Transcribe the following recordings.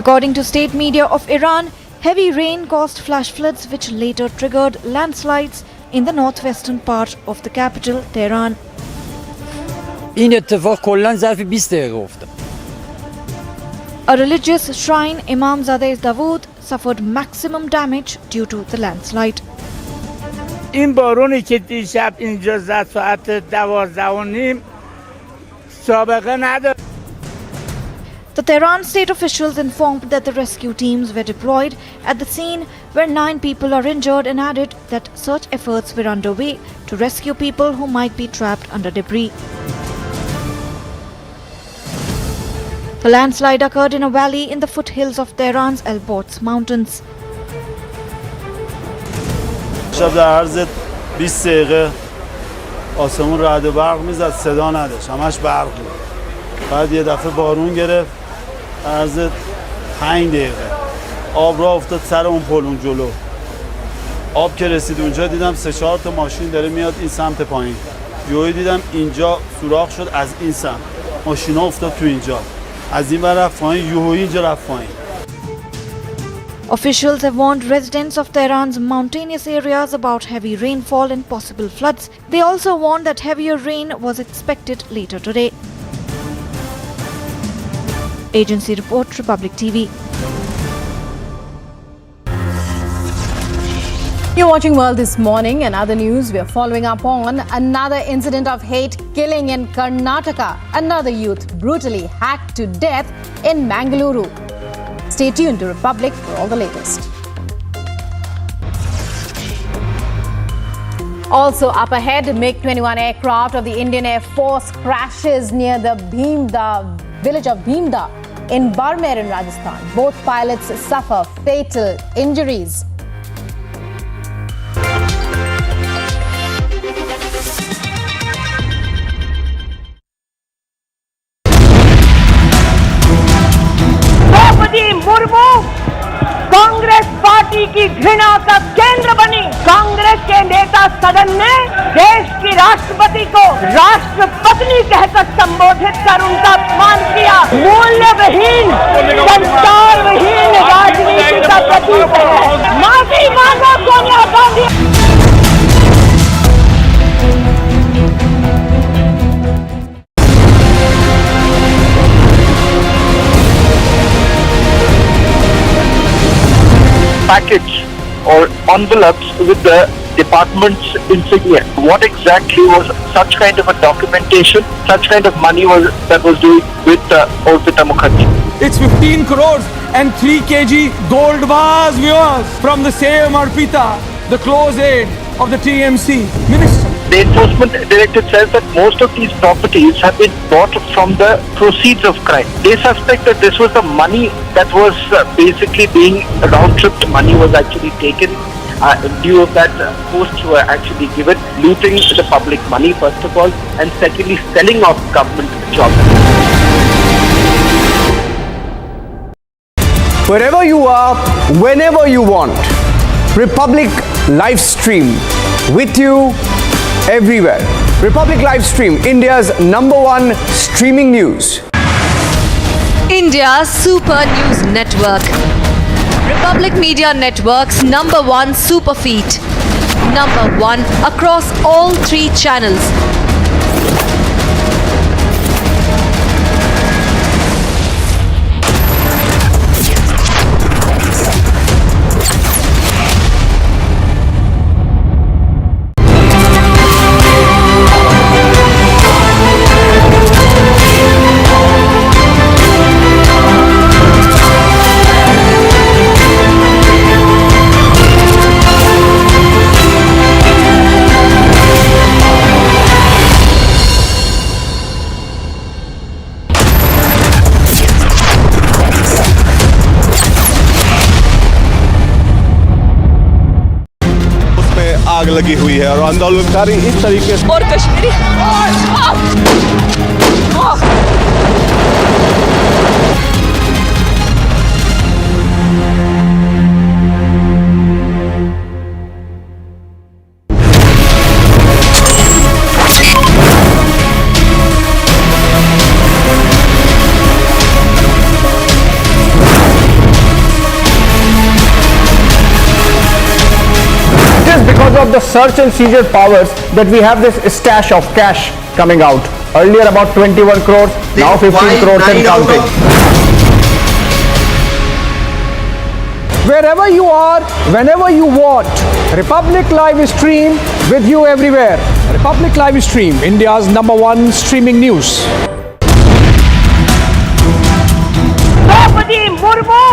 According to state media of Iran, heavy rain caused flash floods which later triggered landslides in the northwestern part of the capital, Tehran. این اتفاق کلاً ظرف 20 دقیقه افتاد. A religious shrine, Imamzadeh Dawood, suffered maximum damage due to the landslide. این بارونی که دیشب اینجا زد ساعت 12:30 سابقه نداره. The Tehran state officials informed that the rescue teams were deployed at the scene where 9 people are injured and added that search efforts were underway to rescue people who might be trapped under debris. The landslide occurred in a valley in the foothills of Tehran's Alborz mountains. شب در عرض 20 دقیقه آسمون رعد و برق میزد، صدا نداشت، همش برق بود. بعد یه دفعه بارون گرفت، عرض 5 دقیقه آب راه افتاد سر اون پل اون جلو. آب که رسید اونجا دیدم 3-4 تا ماشین داره میاد این سمت پایین. یهو دیدم اینجا سوراخ شد، از این سمت ماشینا افتاد تو اینجا، از این ور رفت پایین، یهو اینجا رفت پایین. Officials have warned residents of Tehran's mountainous areas about heavy rainfall and possible floods. They also warned that heavier rain was expected later today. Agency report, Republic TV. You're watching World This Morning and other news. We're following up on another incident of hate killing in Karnataka. Another youth brutally hacked to death in Mangaluru. Stay tuned to Republic for all the latest. Also up ahead, MiG-21 aircraft of the Indian Air Force crashes near the village of Bhimda in Barmer in Rajasthan. Both pilots suffer fatal injuries. Congress party की घृणा का केंद्र बनी। कांग्रेस के नेता सदन में देश की राष्ट्रपति को राष्ट्रपत्नी कहकर संबोधित कर उनका अपमान किया। मूल्यविहीन, संस्कारविहीन राजनीति का प्रतीक है। माफी मांगो Sonia Gandhi. Packets or envelopes with the department's insignia. What exactly was such kind of a documentation, such kind of money that was doing with Orpita Mukherjee? It's 15 crores and 3 kg gold bars, viewers, from the same Arpita, the close aide of the TMC minister. The enforcement director says that most of these properties have been bought from the proceeds of crime. They suspect that this was the money that was basically being round-tripped. Money was actually taken in lieu of that. Posts were actually given, looting the public money first of all, and secondly selling off government jobs. Wherever you are, whenever you want, Republic live stream with you everywhere. Republic live stream, India's #1 streaming news. India's Super News Network. Republic Media Network's #1 super feed. #1 across all 3 channels. आग लगी हुई है और आंदोलनकारी इस तरीके से और Kashmiri of the search and seizure powers that we have this stash of cash coming out. Earlier about 21 crores, now 15 crores and counting. Wherever you are, whenever you want, Republic Live Stream with you everywhere. Republic Live Stream, India's #1 streaming news. Draupadi Murmu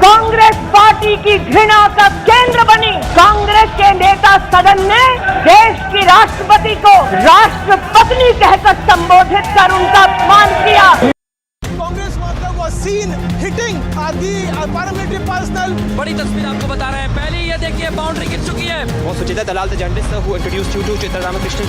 Congress party की घृणा का केंद्र बनी। कांग्रेस के नेता सदन ने देश की राष्ट्रपति को राष्ट्रपत्नी कहकर संबोधित कर उनका अपमान किया। Congress worker was seen hitting the paramilitary personnel. बड़ी तस्वीर आपको बता रहे हैं। पहले ये देखिए बाउंड्री गिर चुकी है। वो सुचिता दलाल the journalist who introduced you to Chitra Ramakrishnan.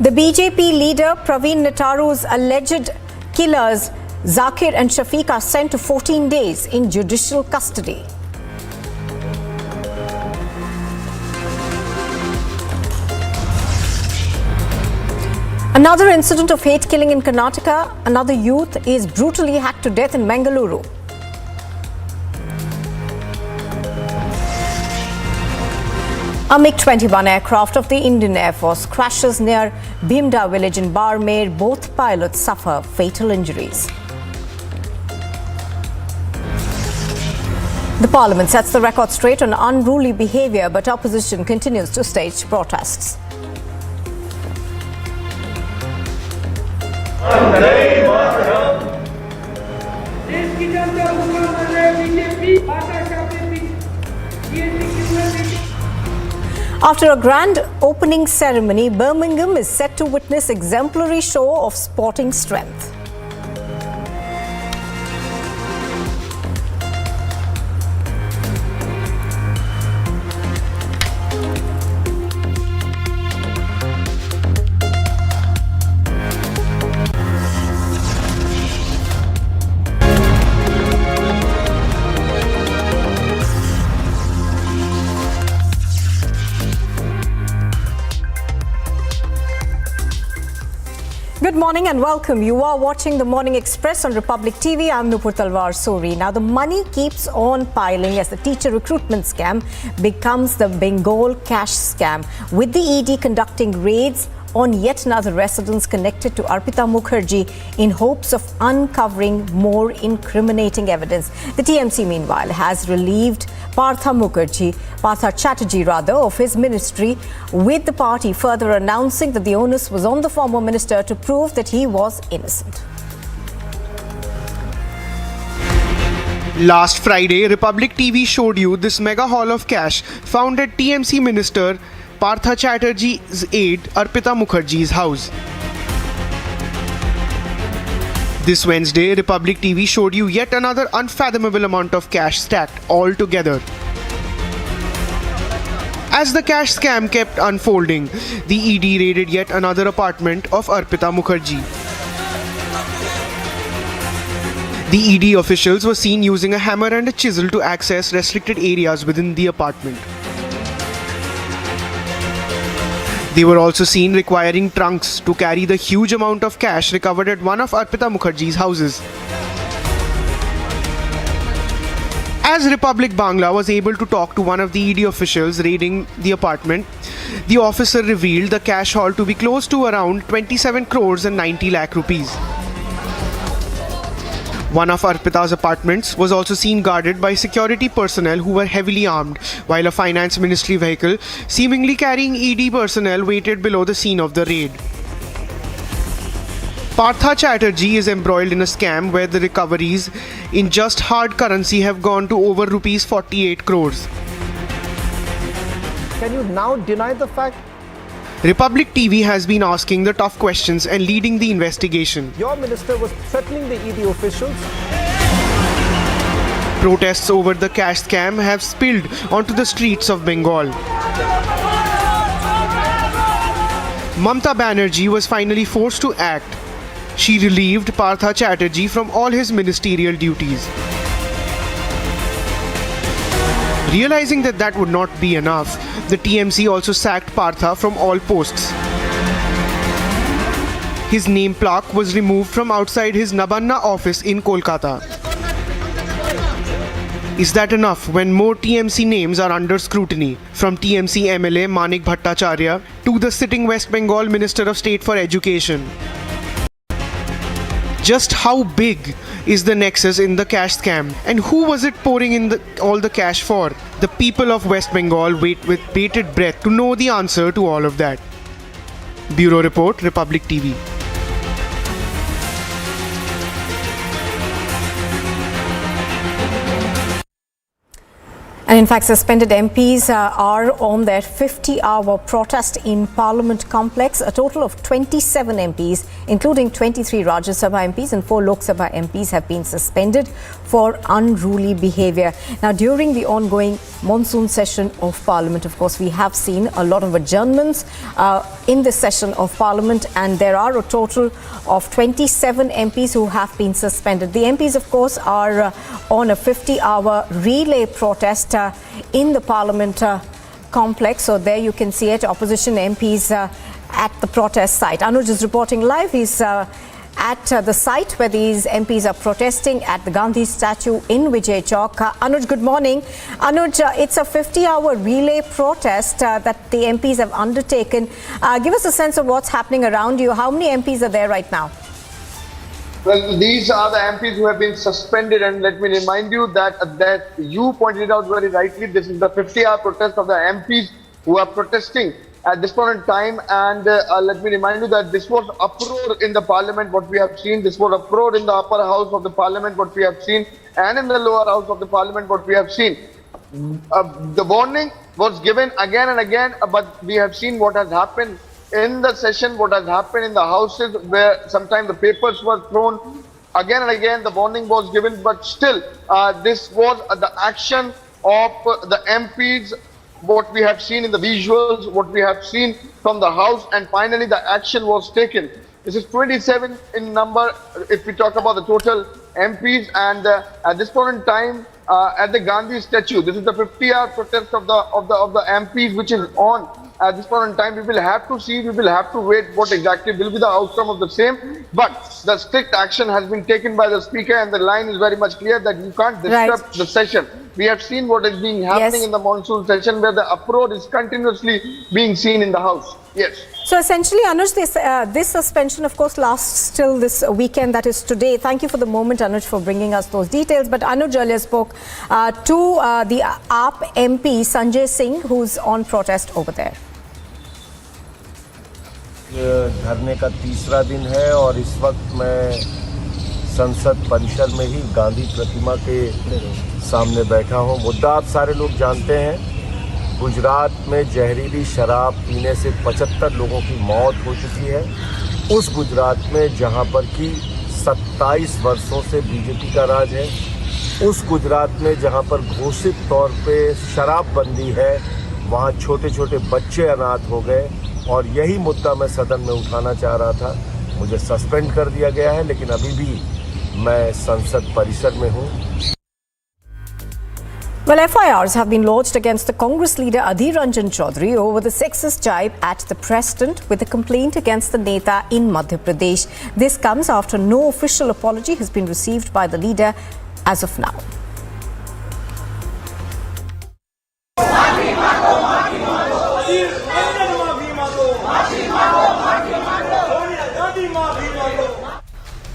The BJP leader Praveen Netaru's alleged killers Zakir and Shafiq are sent to 14 days in judicial custody. Another incident of hate killing in Karnataka. Another youth is brutally hacked to death in Mangaluru. A MiG-21 aircraft of the Indian Air Force crashes near Bhimda village in Barmer. Both pilots suffer fatal injuries. The parliament sets the record straight on unruly behaviour, but opposition continues to stage protests. After a grand opening ceremony, Birmingham is set to witness exemplary show of sporting strength. Good morning and welcome. You are watching the Morning Express on Republic TV. I'm Nupur Talwar Sori. Now the money keeps on piling as the teacher recruitment scam becomes the Bengal cash scam, with the ED conducting raids on yet another residence connected to Arpita Mukherjee in hopes of uncovering more incriminating evidence. The TMC meanwhile has relieved Partha Chatterjee of his ministry, with the party further announcing that the onus was on the former minister to prove that he was innocent. Last Friday, Republic TV showed you this mega haul of cash found at TMC Minister Partha Chatterjee's aide Arpita Mukherjee's house. This Wednesday, Republic TV showed you yet another unfathomable amount of cash stacked all together. As the cash scam kept unfolding, the ED raided yet another apartment of Arpita Mukherjee. The ED officials were seen using a hammer and a chisel to access restricted areas within the apartment. They were also seen requiring trunks to carry the huge amount of cash recovered at one of Arpita Mukherjee's houses. As Republic Bangla was able to talk to one of the ED officials raiding the apartment, the officer revealed the cash haul to be close to around 27 crores and 90 lakh rupees. One of Arpita's apartments was also seen guarded by security personnel who were heavily armed, while a finance ministry vehicle seemingly carrying ED personnel waited below the scene of the raid. Partha Chatterjee is embroiled in a scam where the recoveries in just hard currency have gone to over rupees 48 crores. Can you now deny the fact? Republic TV has been asking the tough questions and leading the investigation. Your minister was threatening the ED officials. Protests over the cash scam have spilled onto the streets of Bengal. Mamata Banerjee was finally forced to act. She relieved Partha Chatterjee from all his ministerial duties. Realizing that that would not be enough, the TMC also sacked Partha from all posts. His name plaque was removed from outside his Nabanna office in Kolkata. Is that enough when more TMC names are under scrutiny? From TMC MLA Manik Bhattacharya to the sitting West Bengal Minister of State for Education. Just how big is the nexus in the cash scam? And who was it pouring in all the cash for? The people of West Bengal wait with bated breath to know the answer to all of that. Bureau Report, Republic TV. And in fact, suspended MPs are on their 50-hour protest in Parliament complex. A total of 27 MPs, including 23 Rajya Sabha MPs and 4 Lok Sabha MPs, have been suspended for unruly behaviour. Now, during the ongoing monsoon session of Parliament, of course, we have seen a lot of adjournments in this session of Parliament, and there are a total of 27 MPs who have been suspended. The MPs, of course, are on a 50-hour relay protest in the Parliament complex. So there you can see it, opposition MPs at the protest site. Anuj is reporting live. He's at the site where these MPs are protesting at the Gandhi statue in Vijay Chowk. Anuj, good morning. Anuj, it's a 50-hour relay protest that the MPs have undertaken. Give us a sense of what's happening around you. How many MPs are there right now? Well, these are the MPs who have been suspended, and let me remind you that you pointed out very rightly, this is the 50-hour protest of the MPs who are protesting at this point in time. And let me remind you that this was uproar in the Parliament, what we have seen. This was uproar in the upper house of the Parliament, what we have seen, and in the lower house of the Parliament, what we have seen. The warning was given again and again, but we have seen what has happened in the session, what has happened in the houses, where sometimes the papers were thrown. Again and again the warning was given, but still this was the action of the MPs, what we have seen in the visuals, what we have seen from the house, and finally the action was taken. This is 27 in number if we talk about the total MPs, and at this point in time at the Gandhi statue, this is the 50-hour protest of the MPs which is on. At this point in time, we will have to see, we will have to wait what exactly will be the outcome of the same. But the strict action has been taken by the Speaker, and the line is very much clear that you can't disrupt the session. We have seen what is being happening in the monsoon session, where the uproar is continuously being seen in the House. Yes. So essentially, Anuj, this suspension, of course, lasts till this weekend, that is today. Thank you for the moment, Anuj, for bringing us those details. But Anuj earlier spoke to the AAP MP, Sanjay Singh, who's on protest over there. धरने का तीसरा दिन है और इस वक्त मैं संसद परिसर में ही गांधी प्रतिमा के सामने बैठा हूं। मुद्दा आप सारे लोग जानते हैं, गुजरात में जहरीली शराब पीने से 75 लोगों की मौत हो चुकी है। उस गुजरात में जहां पर कि 27 वर्षों से बीजेपी का राज है, उस गुजरात में जहां पर घोषित तौर पे शराबबंदी है, वहां छोटे छोटे बच्चे अनाथ हो गए, और यही मुद्दा मैं सदन में उठाना चाह रहा था। मुझे सस्पेंड कर दिया गया है, लेकिन अभी भी मैं संसद परिसर में हूं। Well, FIRs have been lodged against the Congress leader Adhir Ranjan Chaudhary over the sexist jibe at the President, with a complaint against the Neta in Madhya Pradesh. This comes after no official apology has been received by the leader as of now.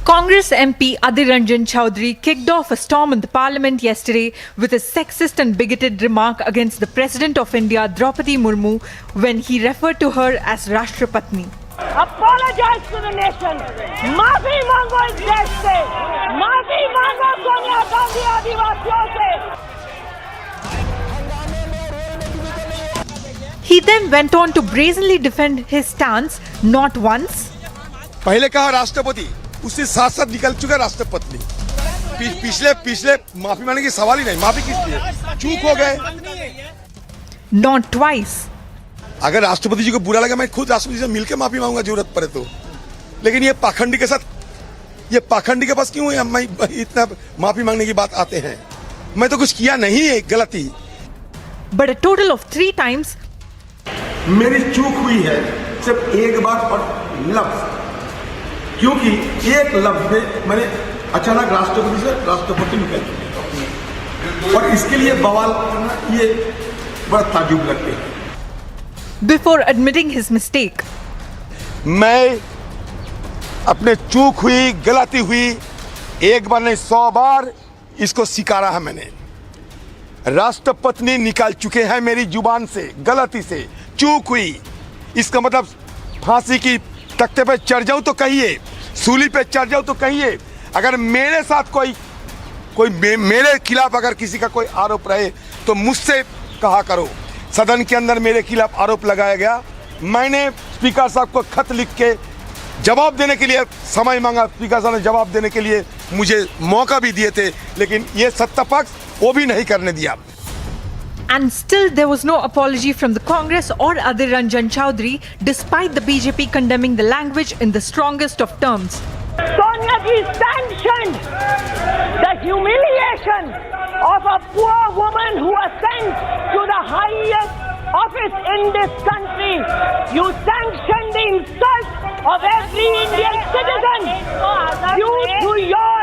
Congress MP Adhir Ranjan Chaudhary kicked off a storm in the Parliament yesterday with a sexist and bigoted remark against the President of India, Draupadi Murmu, when he referred to her as Rashtrapatni. Apologize to the nation. Maafi mango is death se. Maafi mango Sonia Gandhi Adivasiyon se. He then went on to brazenly defend his stance not once, पहले कहा राष्ट्रपति, उससे साथ साथ निकल चुका राष्ट्रपति। पिछले माफी मांगने की सवाल ही नहीं, माफी किस लिए? चूक हो गए। not twice. अगर राष्ट्रपति जी को बुरा लगा, मैं खुद राष्ट्रपति से मिलकर माफी मांगूंगा जरूरत पड़े तो। लेकिन ये पाखंडी के पास क्यों है इतना माफी मांगने की बात आते हैं? मैं तो कुछ किया नहीं है गलती। but a total of 3 times. मेरी चूक हुई है सिर्फ एक बार और लफ्ज, क्योंकि एक लफ्ज में मैंने अचानक राष्ट्रपति से राष्ट्रपति निकल चुके और इसके लिए बवाल करना ये बड़ा ताजुब लगते हैं. Before admitting his mistake, मैं अपने चूक हुई, गलती हुई, एक बार नहीं 100 बार इसको स्वीकारा है मैंने. राष्ट्रपति निकाल चुके हैं मेरी जुबान से, गलती से चूक हुई. इसका मतलब फांसी की तख्ते पे चढ़ जाऊं तो कहिए, सूली पे चढ़ जाऊं तो कहिए. अगर मेरे साथ कोई मेरे खिलाफ अगर किसी का कोई आरोप रहे तो मुझसे कहा करो. सदन के अंदर मेरे खिलाफ आरोप लगाया गया. मैंने स्पीकर साहब को खत लिख के जवाब देने के लिए समय मांगा. स्पीकर साहब ने जवाब देने के लिए मुझे मौका भी दिए थे, लेकिन ये सत्ता पक्ष वो भी नहीं करने दिया. And still there was no apology from the Congress or Adir Ranjan Chaudhary, despite the BJP condemning the language in the strongest of terms. Sonia ji sanctioned the humiliation of a poor woman who was sent to the highest office in this country. You sanctioned the insult of every Indian citizen. Due to your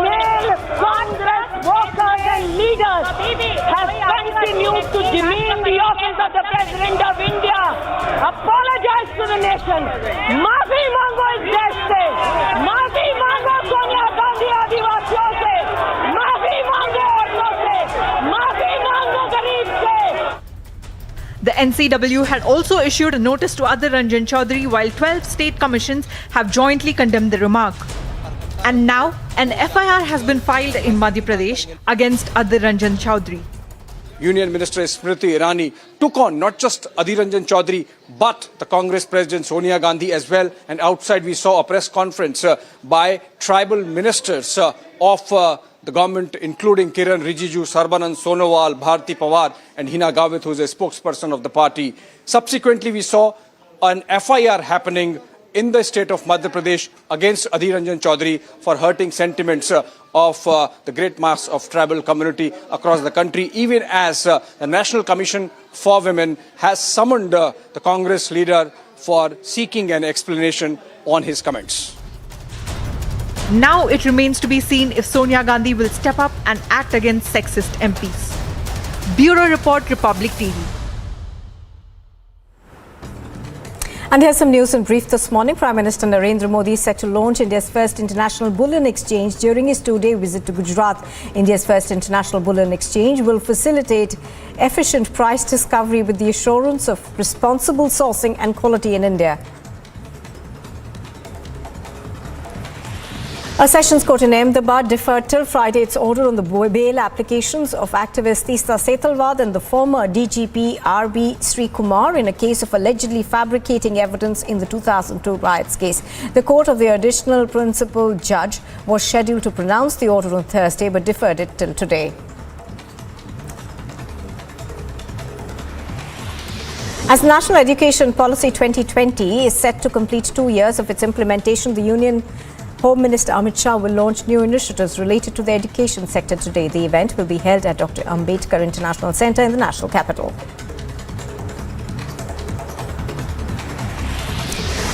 male Congress workers and leaders have continued to demean the office of the President of India. Apologize to the nation. Maafi mango is death se. Maafi mango Sonia Gandhi आदिवासियों से. Maafi mango औरतों से. Maafi mango गरीब से. The NCW had also issued a notice to Adir Ranjan Chaudhary, while 12 state commissions have jointly condemned the remark. And now, an FIR has been filed in Madhya Pradesh against Adir Ranjan Chaudhary. Union Minister Smriti Irani took on not just Adir Ranjan Chaudhary but the Congress President Sonia Gandhi as well. And outside we saw a press conference by tribal ministers of the government, including Kiran Rijiju, Sarbanand Sonowal, Bharti Pawar and Hina Gavit, who is a spokesperson of the party. Subsequently, we saw an FIR happening in the state of Madhya Pradesh against Adir Ranjan Chaudhary for hurting sentiments of the great mass of tribal community across the country, even as the National Commission for Women has summoned the Congress leader for seeking an explanation on his comments. Now it remains to be seen if Sonia Gandhi will step up and act against sexist MPs. Bureau Report, Republic TV. And here's some news in brief this morning. Prime Minister Narendra Modi is set to launch India's first international bullion exchange during his 2-day visit to Gujarat. India's first international bullion exchange will facilitate efficient price discovery with the assurance of responsible sourcing and quality in India. A sessions court in Ahmedabad deferred till Friday its order on the bail applications of activist Teesta Setalvad and the former DGP RB Sri Kumar in a case of allegedly fabricating evidence in the 2002 riots case. The court of the additional principal judge was scheduled to pronounce the order on Thursday but deferred it till today. As National Education Policy 2020 is set to complete 2 years of its implementation, the Union Home Minister Amit Shah will launch new initiatives related to the education sector today. The event will be held at Dr. Ambedkar International Centre in the national capital.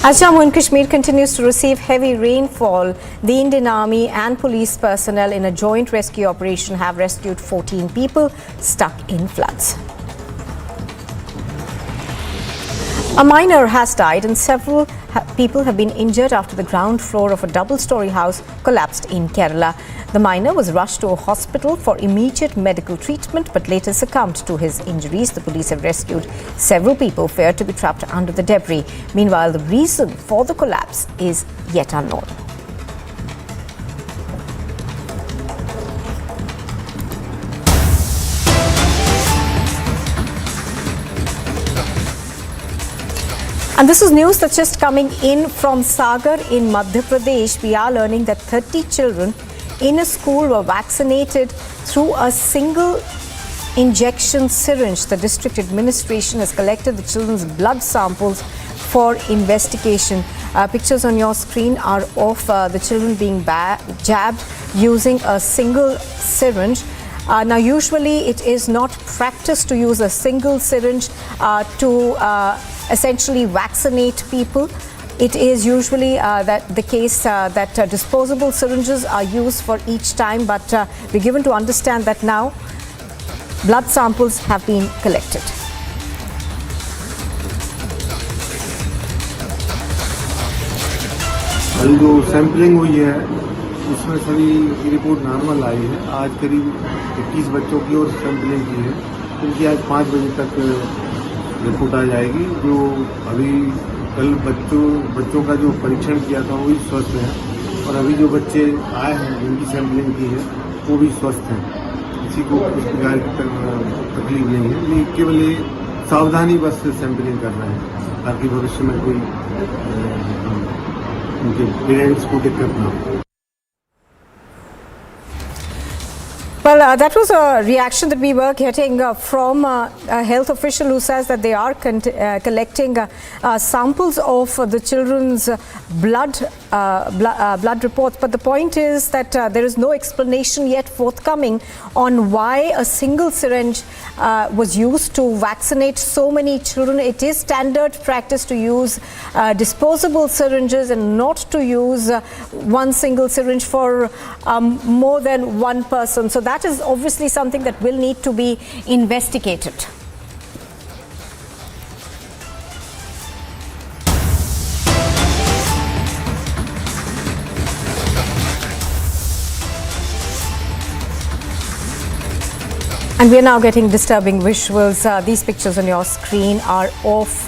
As Jammu and Kashmir continues to receive heavy rainfall, the Indian Army and police personnel in a joint rescue operation have rescued 14 people stuck in floods. A minor has died and several people have been injured after the ground floor of a double-storey house collapsed in Kerala. The minor was rushed to a hospital for immediate medical treatment but later succumbed to his injuries. The police have rescued several people feared to be trapped under the debris. Meanwhile, the reason for the collapse is yet unknown. And this is news that's just coming in from Sagar in Madhya Pradesh. We are learning that 30 children in a school were vaccinated through a single injection syringe. The district administration has collected the children's blood samples for investigation. Pictures on your screen are of the children being jabbed using a single syringe. Now, usually it is not practice to use a single syringe to essentially vaccinate people. It is usually the case that disposable syringes are used for each time, but we're given to understand that now blood samples have been collected. कल जो sampling हुई है उसमें सभी की report normal आई है। आज करीब 21 बच्चों की और सैंपलिंग की है, उनकी आज 5 बजे तक रिपोर्ट आ जाएगी। जो अभी कल बच्चों का जो परीक्षण किया था वो भी स्वस्थ है, और अभी जो बच्चे आए हैं जिनकी सैंपलिंग की है वो भी स्वस्थ हैं। किसी को इस प्रकार की तकलीफ नहीं है, लेकिन केवल ये सावधानी बस सैंपलिंग कर रहे हैं ताकि भविष्य में कोई उनके पेरेंट्स को दिक्कत ना हो। Well, that was a reaction that we were getting from a health official who says that they are collecting samples of the children's blood reports. But the point is that there is no explanation yet forthcoming on why a single syringe was used to vaccinate so many children. It is standard practice to use disposable syringes and not to use one single syringe for more than one person. So that is obviously something that will need to be investigated. And we are now getting disturbing visuals. These pictures on your screen are of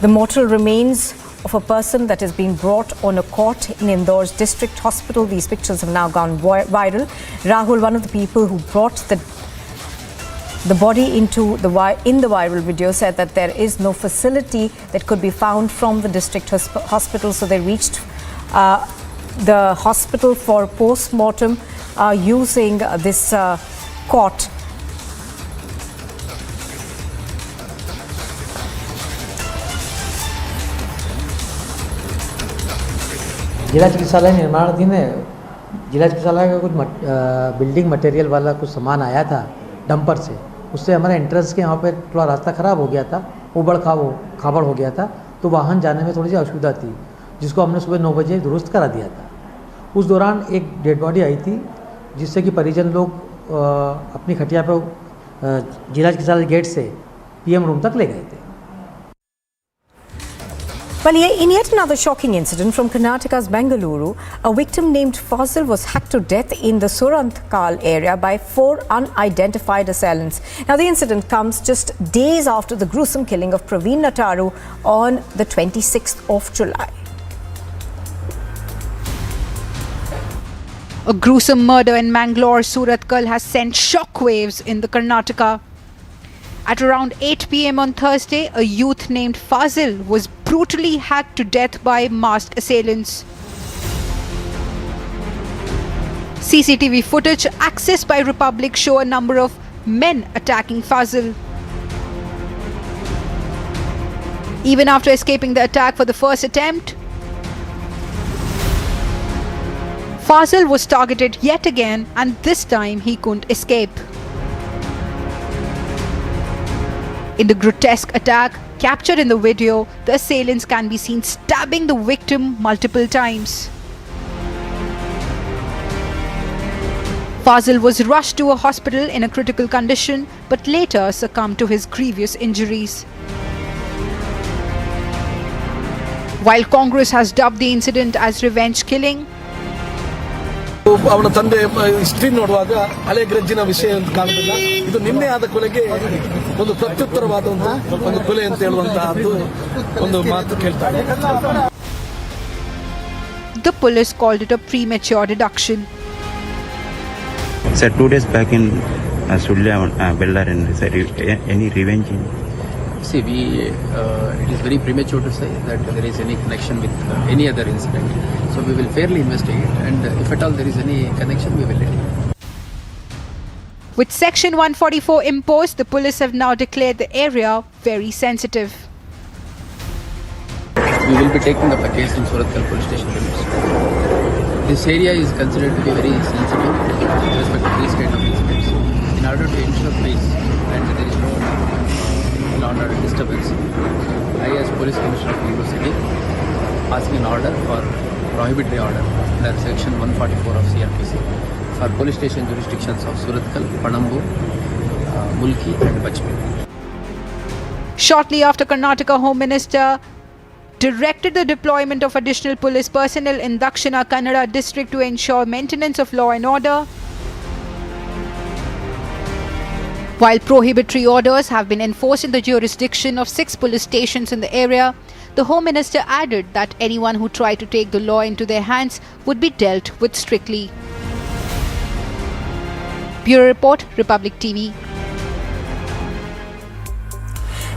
the mortal remains of a person that has been brought on a cot in Indore's district hospital. These pictures have now gone viral. Rahul, one of the people who brought the body in the viral video, said that there is no facility that could be found from the district hospital, so they reached the hospital for post-mortem using this cot. जिला चिकित्सालय निर्माणाधीन है। जिला चिकित्सालय का कुछ building material वाला कुछ सामान आया था डंपर से, उससे हमारा एंट्रेंस के यहाँ पे थोड़ा रास्ता ख़राब हो गया था, उबड़ खाबड़ हो गया था, तो वाहन जाने में थोड़ी सी असुविधा थी, जिसको हमने सुबह 9 बजे दुरुस्त करा दिया था। उस दौरान एक डेड बॉडी आई थी, जिससे कि परिजन लोग अपनी खटिया पर जिला चिकित्सालय गेट से पीएम रूम तक ले गए थे। Well, in yet another shocking incident from Karnataka's Mangaluru, a victim named Fazil was hacked to death in the Suranthkal area by 4 unidentified assailants. Now, the incident comes just days after the gruesome killing of Praveen Nataru on the 26th of July. A gruesome murder in Mangalore, Suranthkal has sent shockwaves in the Karnataka. At around 8 p.m. on Thursday, a youth named Fazil was brutally hacked to death by masked assailants. CCTV footage accessed by Republic show a number of men attacking Fazil. Even after escaping the attack for the first attempt, Fazil was targeted yet again, and this time he couldn't escape. In the grotesque attack captured in the video, the assailants can be seen stabbing the victim multiple times. Fazil was rushed to a hospital in a critical condition, but later succumbed to his grievous injuries. While Congress has dubbed the incident as revenge killing, ಅವನ ತಂದೆ history ನೋಡುವಾಗ ಹಳೆ ಗ್ರಜ್ಜಿನ ವಿಷಯ ಅಂತ ಕಾಣುತ್ತಿಲ್ಲ. ಇದು ನಿನ್ನೆ ಆದ ಕೊಲೆಗೆ ಒಂದು ಪ್ರತ್ಯುತ್ತರವಾದಂತಹ ಒಂದು ಕೊಲೆ ಅಂತ ಹೇಳುವಂತಹದ್ದು ಒಂದು ಮಾತು ಕೇಳ್ತಾರೆ. The police called it a premature deduction. Sir, 2 days back in Sulla, Bellar, any revenge? See, it is very premature to say that there is any connection with any other incident. So we will fairly investigate, and if at all there is any connection, we will let you know. With Section 144 imposed, the police have now declared the area very sensitive. We will be taking up a case in Suranthkal police station limits. This area is considered to be very sensitive with respect to these kind of incidents. Police Commissioner of Mangaluru City asking an order for prohibitory order under section 144 of CRPC for police station jurisdictions of Suratkal, Panambur, Mulki and Bachpur. Shortly after, Karnataka Home Minister directed the deployment of additional police personnel in Dakshina Kannada district to ensure maintenance of law and order. While prohibitory orders have been enforced in the jurisdiction of 6 police stations in the area, the Home Minister added that anyone who tried to take the law into their hands would be dealt with strictly. Bureau Report, Republic TV.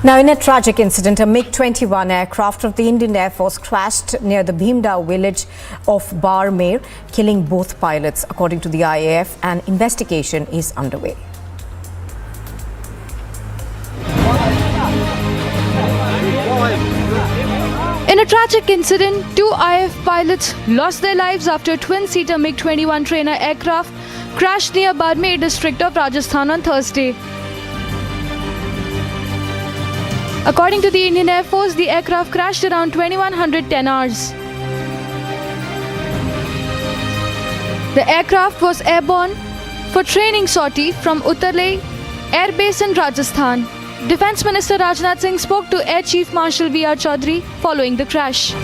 Now, in a tragic incident, a MiG-21 aircraft of the Indian Air Force crashed near the Bhimdao village of Barmer, killing both pilots. According to the IAF, an investigation is underway. In a tragic incident, 2 IAF pilots lost their lives after a twin-seater MiG-21 trainer aircraft crashed near Barmer district of Rajasthan on Thursday. According to the Indian Air Force, the aircraft crashed around 2110 hours. The aircraft was airborne for training sortie from Uttarlai Air Base in Rajasthan. Defence Minister Rajnath Singh spoke to Air Chief Marshal V.R. Chaudhary following the crash.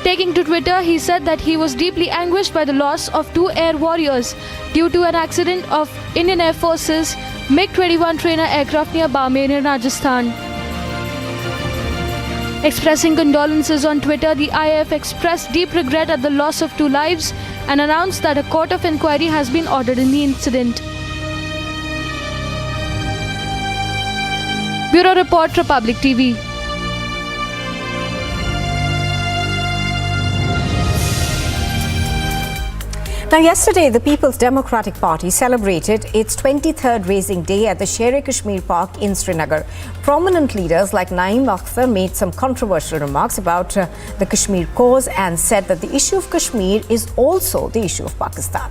Taking to Twitter, he said that he was deeply anguished by the loss of 2 air warriors due to an accident of Indian Air Force's MiG-21 trainer aircraft near Barmer in Rajasthan. Expressing condolences on Twitter, the IAF expressed deep regret at the loss of 2 lives and announced that a court of inquiry has been ordered in the incident. Bureau Report, Republic TV. Now, yesterday, the People's Democratic Party celebrated its 23rd Raising Day at the Sher-e-Kashmir Park in Srinagar. Prominent leaders like Naeem Akhtar made some controversial remarks about the Kashmir cause and said that the issue of Kashmir is also the issue of Pakistan.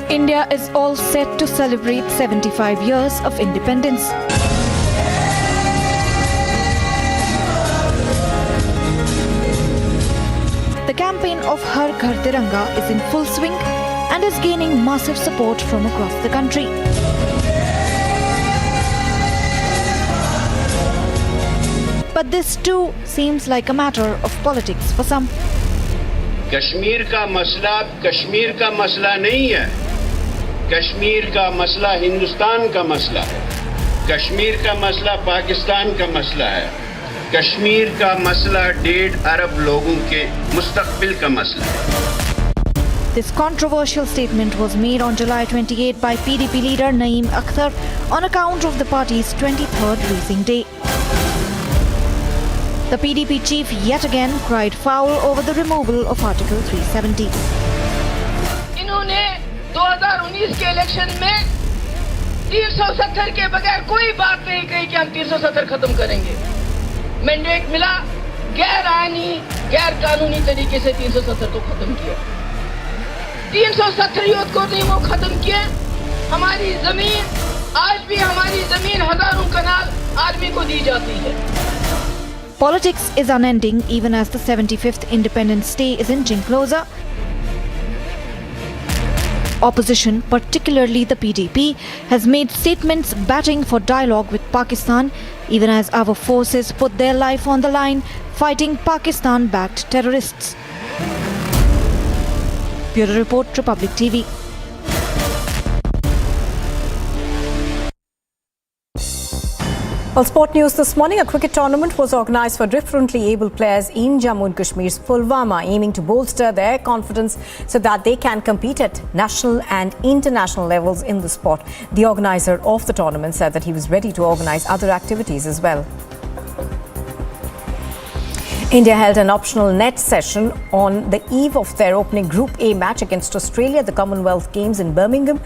India is all set to celebrate 75 years of independence. The campaign of Har Ghar Tiranga is in full swing and is gaining massive support from across the country. But this too seems like a matter of politics for some. Kashmir का मसला नहीं है, कश्मीर का मसला हिंदुस्तान का मसला है, कश्मीर का मसला पाकिस्तान का मसला है, कश्मीर का मसला 1.5 अरब लोगों के मुस्तकबिल का मसला है. This controversial statement was made on July 28 by PDP leader Naeem Akhtar on account of the party's 23rd Raising Day. The PDP chief yet again cried foul over the removal of Article 370. इन्होंने 2019 के election में 370 के बगैर कोई बात नहीं कही कि हम 370 खत्म करेंगे. मैंडेट मिला, गैर आईनी, गैर कानूनी तरीके से 370 को खत्म किया. 370 को नहीं वो खत्म किए. हमारी जमीन, आज भी हमारी जमीन हजारों कनाल आदमी को दी जाती है. Politics is unending even as the 75th Independence Day is inching closer. Opposition, particularly the PDP, has made statements batting for dialogue with Pakistan, even as our forces put their life on the line fighting Pakistan-backed terrorists. Bureau Report, Republic TV. Well, sport news this morning. A cricket tournament was organised for differently able players in Jammu and Kashmir's Pulwama, aiming to bolster their confidence so that they can compete at national and international levels in the sport. The organiser of the tournament said that he was ready to organise other activities as well. India held an optional net session on the eve of their opening Group A match against Australia at the Commonwealth Games in Birmingham.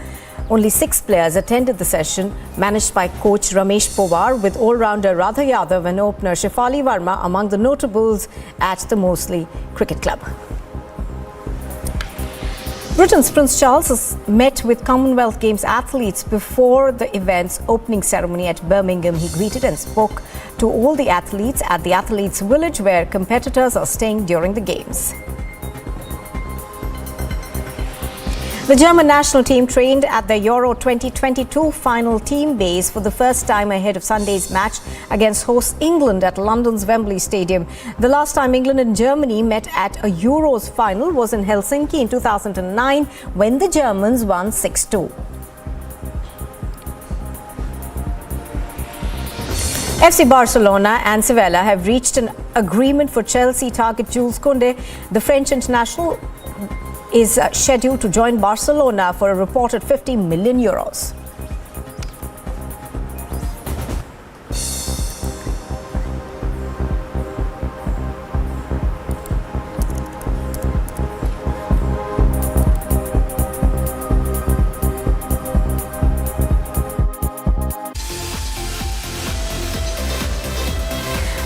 Only 6 players attended the session, managed by coach Ramesh Pawar, with all-rounder Radha Yadav and opener Shefali Verma among the notables at the Moseley Cricket Club. Britain's Prince Charles has met with Commonwealth Games athletes before the event's opening ceremony at Birmingham. He greeted and spoke to all the athletes at the athletes' village where competitors are staying during the Games. The German national team trained at the Euro 2022 final team base for the first time ahead of Sunday's match against host England at London's Wembley Stadium. The last time England and Germany met at a Euros final was in Helsinki in 2009 when the Germans won 6-2. FC Barcelona and Sevilla have reached an agreement for Chelsea target Jules Koundé. The French international is scheduled to join Barcelona for a reported 50 million euros.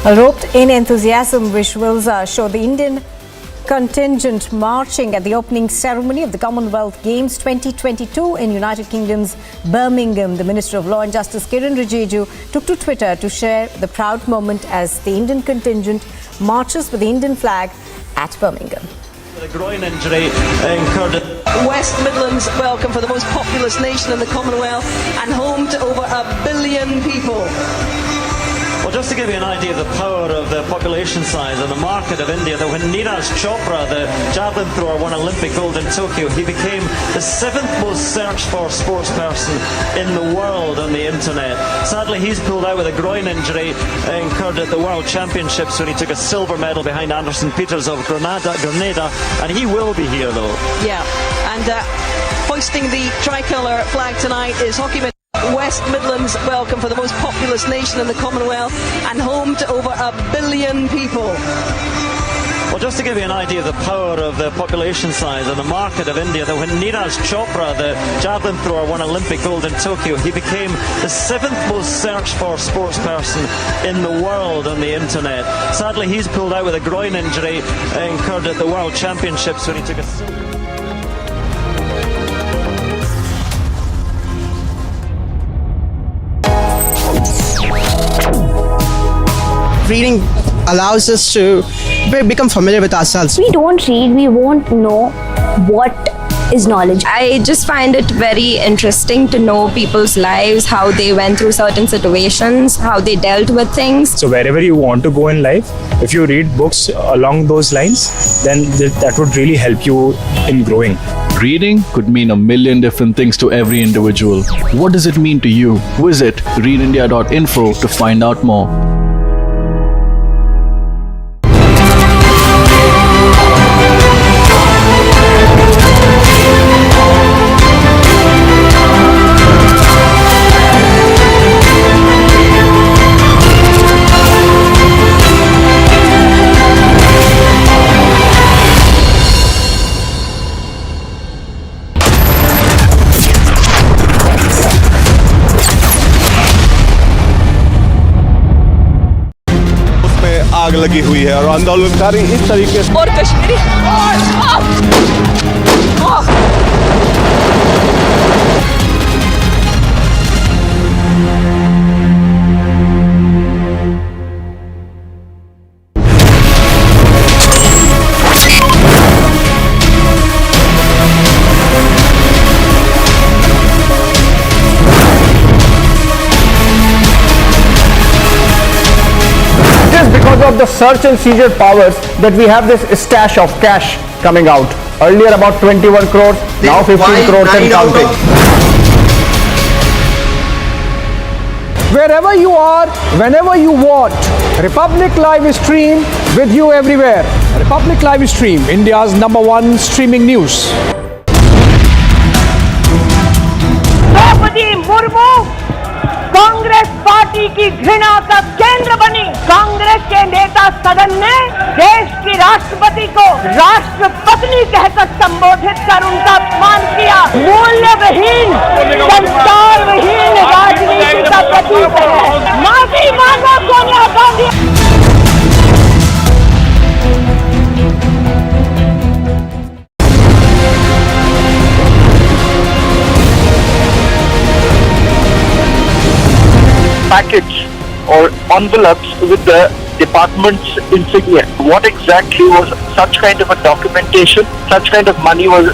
Roped-in enthusiasm visuals show the Indian contingent marching at the opening ceremony of the Commonwealth Games 2022 in United Kingdom's Birmingham. The Minister of Law and Justice Kiran Rijiju took to Twitter to share the proud moment as the Indian contingent marches with the Indian flag at Birmingham. A groin injury incurred. West Midlands welcome for the most populous nation in the Commonwealth and home to over 1 billion people. Well, just to give you an idea of the power of the population size and the market of India, that when Neeraj Chopra, the javelin thrower, won Olympic gold in Tokyo, he became the 7th most searched for sports person in the world on the internet. Sadly, he's pulled out with a groin injury incurred at the World Championships when he took a silver medal behind Anderson Peters of Grenada, and he will be here though. Yeah, and hoisting the tricolour flag tonight is hockey. West Midlands welcome for the most populous nation in the Commonwealth and home to over 1 billion people. Well, just to give you an idea of the power of the population size and the market of India, that when Neeraj Chopra, the javelin thrower, won Olympic gold in Tokyo, he became the 7th most searched for sports person in the world on the internet. Sadly, he's pulled out with a groin injury incurred at the World Championships when he took a silver. Reading allows us to become familiar with ourselves. We don't read, we won't know what is knowledge. I just find it very interesting to know people's lives, how they went through certain situations, how they dealt with things. So wherever you want to go in life, if you read books along those lines, then that would really help you in growing. Reading could mean a million different things to every individual. What does it mean to you? Visit readindia.info to find out more. आग लगी हुई है और आंदोलनकारी इस तरीके से और Kashmiri Because of the search and seizure powers that we have this stash of cash coming out. Earlier about 21 crores, now 15 crores and counting. Wherever you are, whenever you want, Republic Live Stream with you everywhere. Republic Live Stream, India's #1 streaming news. Draupadi Murmu Congress party की घृणा का केंद्र बनी। कांग्रेस के नेता सदन ने देश की राष्ट्रपति को राष्ट्रपत्नी कहकर संबोधित कर उनका अपमान किया। मूल्यविहीन, संस्कारविहीन राजनीति का प्रतीक है। माफी मांगो Sonia Gandhi. packets or envelopes with the department's insignia. What exactly was such kind of a documentation, such kind of money was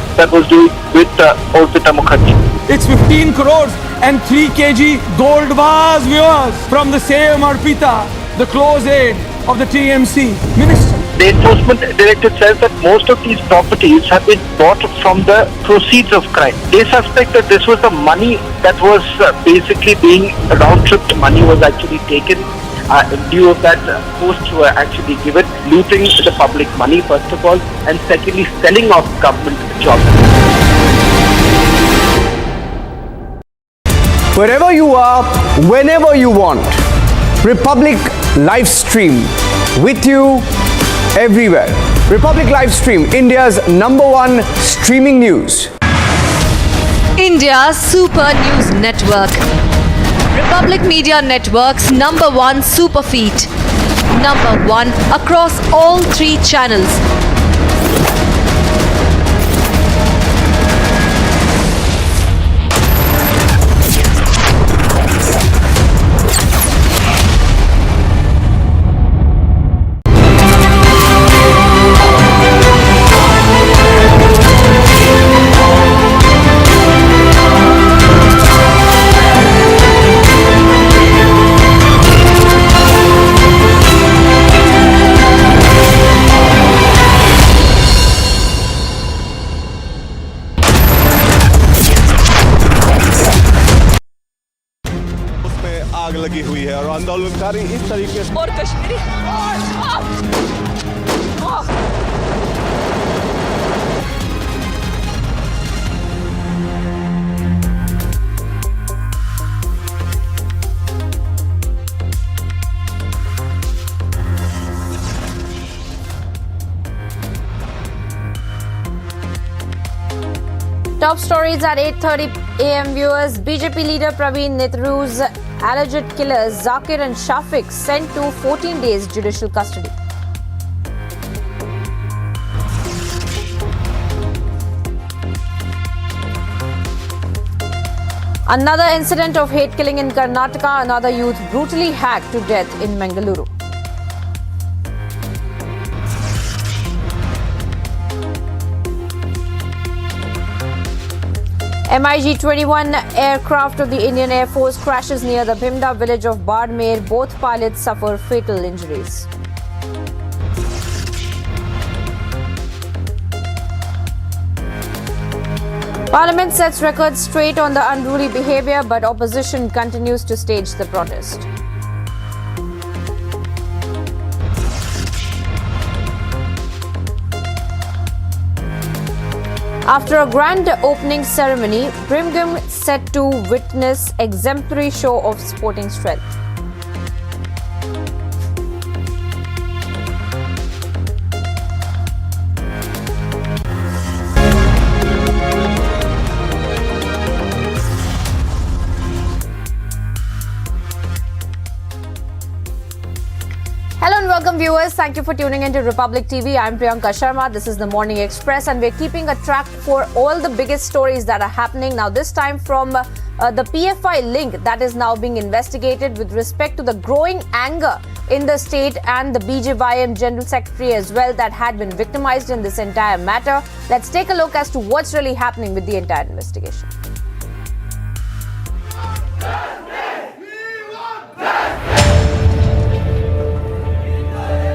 doing with Orpita Mukherjee? It's 15 crores and 3 kg gold vase, viewers, from the same Arpita, the close aide of the TMC minister. The enforcement director says that most of these properties have been bought from the proceeds of crime. They suspect that this was the money that was basically being round-tripped money was actually taken in lieu of that posts were actually given, looting the public money first of all, and secondly selling off government jobs. Wherever you are, whenever you want, Republic live stream with you everywhere. Republic live stream, India's #1 streaming news. India's super news network. Republic Media Network's #1 super feed. #1 across all 3 channels. आग लगी हुई है और आंदोलनकारी इस तरीके से और Kashmiri Top stories at 8:30 a.m. viewers. BJP leader Praveen Nitru's alleged killers Zakir and Shafiq sent to 14 days judicial custody. Another incident of hate killing in Karnataka. Another youth brutally hacked to death in Mangaluru. MiG-21 aircraft of the Indian Air Force crashes near the Bhimda village of Badmer. Both pilots suffer fatal injuries. Parliament sets records straight on the unruly behaviour, but opposition continues to stage the protest. After a grand opening ceremony, Birmingham set to witness exemplary show of sporting strength. Hello and welcome viewers. Thank you for tuning into Republic TV. I'm Priyanka Sharma. This is the Morning Express and we're keeping a track for all the biggest stories that are happening. Now this time from the PFI link that is now being investigated with respect to the growing anger in the state and the BJYM General Secretary as well that had been victimized in this entire matter. Let's take a look as to what's really happening with the entire investigation.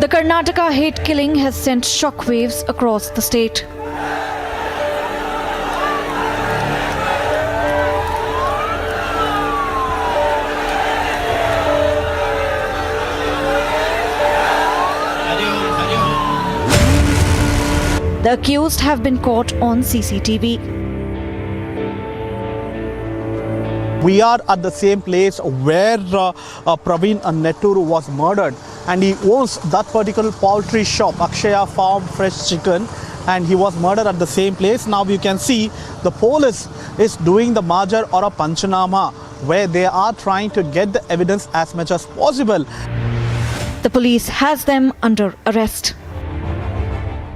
The Karnataka hate killing has sent shockwaves across the state. The accused have been caught on CCTV. We are at the same place where Praveen Neturu was murdered, and he owns that particular poultry shop, Akshaya Farm Fresh Chicken, and he was murdered at the same place. Now you can see the police is doing the Majar or a Panchanama, where they are trying to get the evidence as much as possible. The police has them under arrest.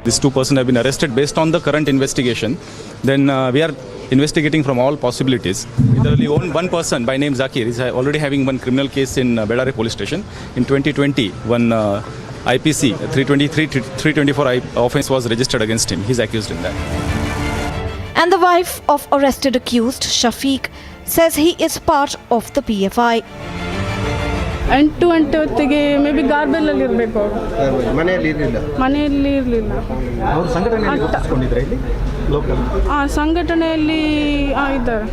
These 2 persons have been arrested based on the current investigation. Then we are investigating from all possibilities. There is only one person by name Zakir is already having one criminal case in Bellary police station. In 2020, one IPC 324 offence was registered against him. He's accused in that. And the wife of arrested accused, Shafiq, says he is part of the PFI. ಎಂಟು ಹೊತ್ತಿಗೆ may be ಗಾರ್ಬೆಲ್ಲಲ್ಲಿ ಇರಬೇಕು ಅವರು ಮನೆಯಲ್ಲಿ ಇರಲಿಲ್ಲ ಸಂಘಟನೆಯಲ್ಲಿ ಇದ್ದಾರೆ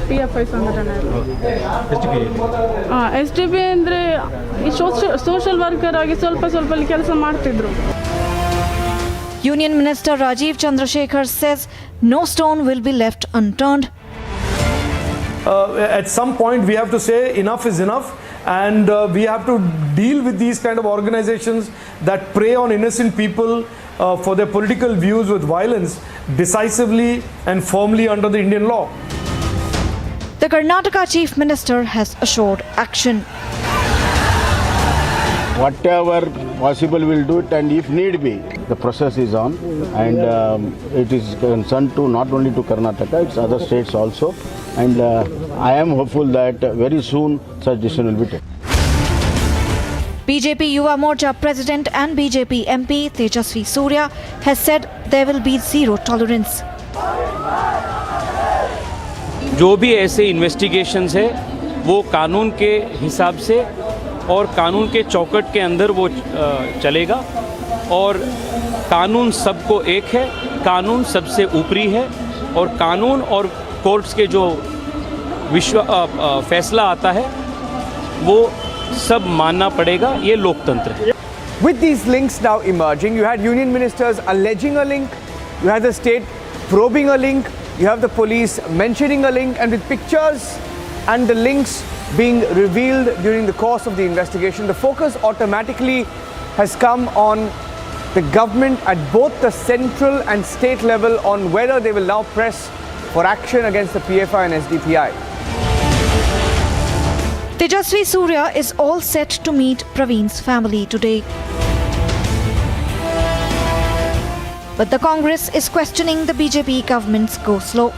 PFI ಸಂಘಟನೆಯಲ್ಲಿ SDP ಅಂದರೆ ಈ ಸೋಷಿಯಲ್ ವರ್ಕರ್ ಆಗಿ ಸ್ವಲ್ಪ ಕೆಲಸ ಮಾಡ್ತಿದ್ರು. Union Minister Rajiv Chandrasekhar says no stone will be left unturned. At some point we have to say enough is enough, and we have to deal with these kind of organizations that prey on innocent people for their political views with violence decisively and firmly under the Indian law. The Karnataka Chief Minister has assured action. Whatever possible we'll do it, and if need be, the process is on, and it is concerned to not only to Karnataka, it's other states also, and I am hopeful that very soon such decision will be taken. BJP Yuva Morcha President and BJP MP Tejasvi Surya has said there will be zero tolerance. जो भी ऐसे investigations है वो कानून के हिसाब से और कानून के चौकट के अंदर वो चलेगा, और कानून सबको एक है, कानून सबसे ऊपरी है, और कानून और कोर्ट्स के जो फैसला आता है वो सब मानना पड़ेगा. ये लोकतंत्र है. With these links now emerging, you had union ministers alleging a link, you had the state probing a link, you have the police mentioning a link, and with pictures and the links being revealed during the course of the investigation, the focus automatically has come on the government at both the central and state level on whether they will now press for action against the PFI and SDPI. Tejasvi Surya is all set to meet Praveen's family today. But the Congress is questioning the BJP government's go slow.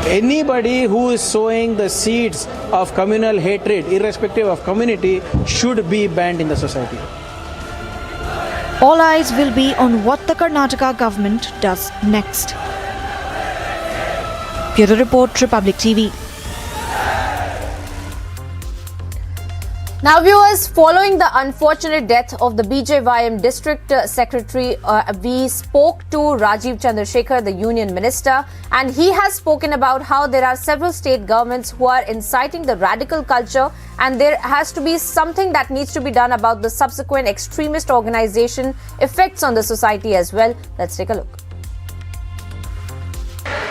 Anybody who is sowing the seeds of communal hatred, irrespective of community, should be banned in the society. All eyes will be on what the Karnataka government does next. Bureau Report, Republic TV. Now viewers, following the unfortunate death of the BJYM District Secretary, we spoke to Rajiv Chandrasekhar, the Union Minister, and he has spoken about how there are several state governments who are inciting the radical culture, and there has to be something that needs to be done about the subsequent extremist organization effects on the society as well. Let's take a look.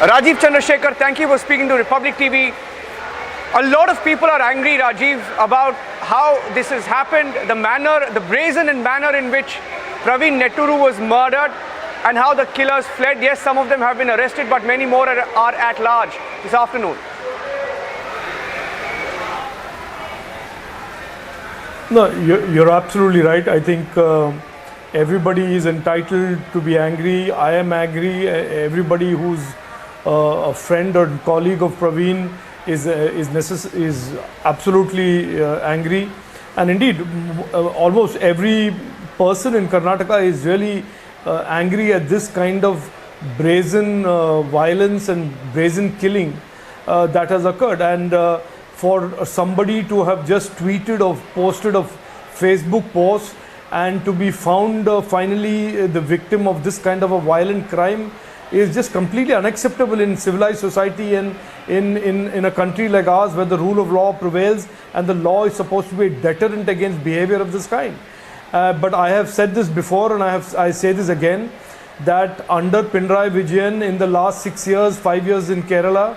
Rajiv Chandrasekhar, thank you for speaking to Republic TV. A lot of people are angry, Rajiv, about how this has happened, the brazen manner in which Praveen Netturu was murdered, and how the killers fled. Yes, some of them have been arrested, but many more are at large this afternoon. No, you're absolutely right. I think everybody is entitled to be angry. I am angry. Everybody who's a friend or colleague of Praveen is absolutely angry, and indeed almost every person in Karnataka is really angry at this kind of brazen violence and brazen killing that has occurred, and for somebody to have just tweeted or posted a Facebook post and to be found finally the victim of this kind of a violent crime is just completely unacceptable in civilized society and in a country like ours where the rule of law prevails and the law is supposed to be a deterrent against behavior of this kind. But I have said this before, and I say this again, that under Pinarayi Vijayan in the last 6 years, 5 years in Kerala,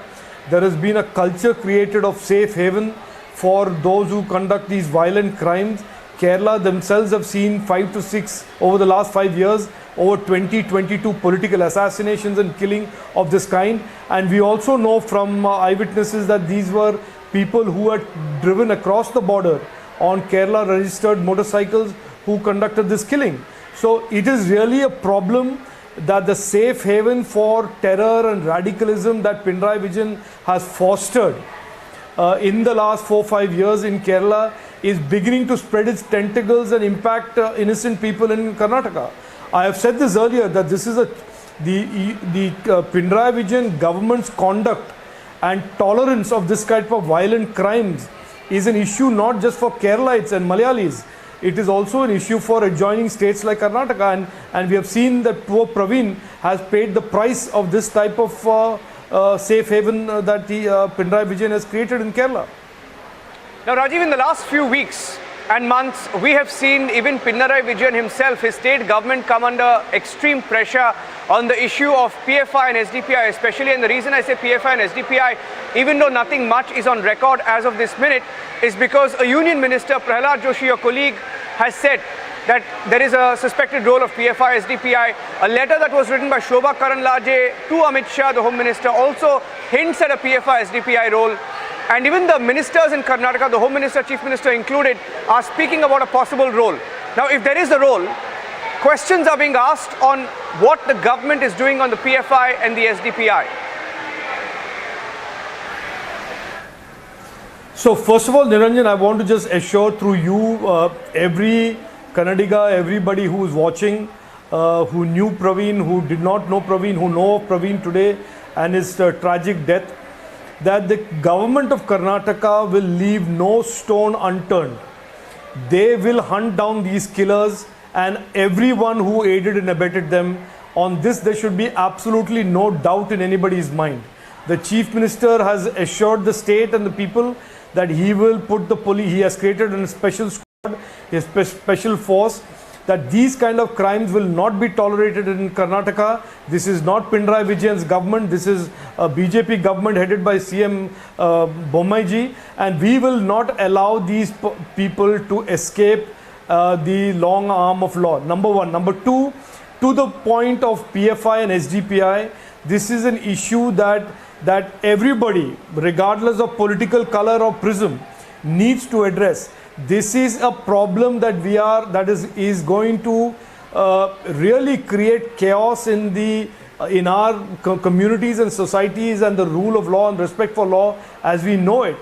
there has been a culture created of safe haven for those who conduct these violent crimes. Kerala themselves have seen 5 to 6 over the last 5 years, over 22 political assassinations and killing of this kind. And we also know from eyewitnesses that these were people who had driven across the border on Kerala registered motorcycles who conducted this killing. So it is really a problem that the safe haven for terror and radicalism that Pinarayi Vijayan has fostered in the last 4-5 years in Kerala is beginning to spread its tentacles and impact innocent people in Karnataka. I have said this earlier, that this is the Pinarayi Vijayan government's conduct and tolerance of this type of violent crimes is an issue not just for Keralites and Malayalis. It is also an issue for adjoining states like Karnataka, and we have seen that poor Praveen has paid the price of this type of safe haven that Pinarayi Vijayan has created in Kerala. Now, Rajiv, in the last few weeks and months, we have seen even Pinarayi Vijayan himself, his state government, come under extreme pressure on the issue of PFI and SDPI especially. And the reason I say PFI and SDPI, even though nothing much is on record as of this minute, is because a union minister, Prahlad Joshi, your colleague, has said that there is a suspected role of PFI, SDPI. A letter that was written by Shobha Karandlaje to Amit Shah, the Home Minister, also hints at a PFI, SDPI role. And even the ministers in Karnataka, the Home Minister, Chief Minister included, are speaking about a possible role. Now, if there is a role, questions are being asked on what the government is doing on the PFI and the SDPI. So first of all, Niranjan, I want to just assure through you, every Kannadiga, everybody who is watching, who knew Praveen, who did not know Praveen, who know of Praveen today and his tragic death, that the government of Karnataka will leave no stone unturned. They will hunt down these killers and everyone who aided and abetted them. On this, there should be absolutely no doubt in anybody's mind. The Chief Minister has assured the state and the people that he will put the police, he has created a special squad, a special force, that these kind of crimes will not be tolerated in Karnataka. This is not Pinarayi Vijayan's government. This is a BJP government headed by CM Bommaiji, and we will not allow these people to escape the long arm of law. Number one. Number two, to the point of PFI and SDPI, this is an issue that everybody, regardless of political color or prism, needs to address. This is a problem that is going to really create chaos in our communities and societies and the rule of law and respect for law as we know it.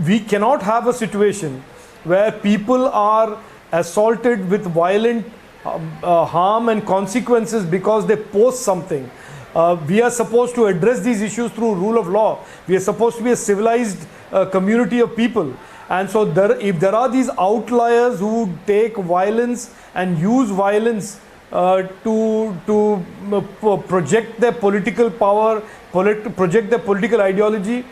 We cannot have a situation where people are assaulted with violent harm and consequences because they post something. We are supposed to address these issues through rule of law. We are supposed to be a civilized community of people. And so if there are these outliers who take violence and use violence to project their political power, project their political ideology,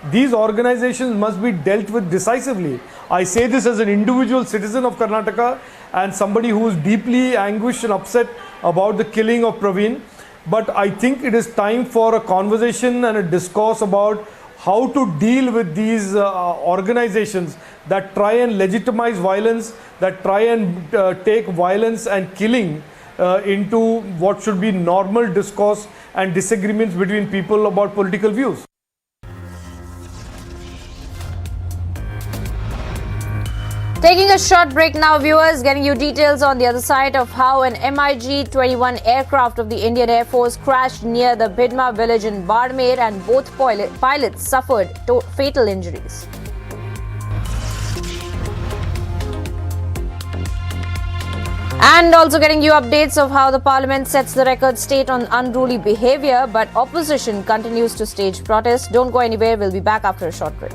these organizations must be dealt with decisively. I say this as an individual citizen of Karnataka and somebody who is deeply anguished and upset about the killing of Praveen. But I think it is time for a conversation and a discourse about how to deal with these organizations that try and legitimize violence, that try and take violence and killing into what should be normal discourse and disagreements between people about political views. Taking a short break now, viewers, getting you details on the other side of how an MiG-21 aircraft of the Indian Air Force crashed near the Bidma village in Bardmer and both pilots suffered fatal injuries. And also getting you updates of how the parliament sets the record state on unruly behavior, but opposition continues to stage protests. Don't go anywhere, we'll be back after a short break.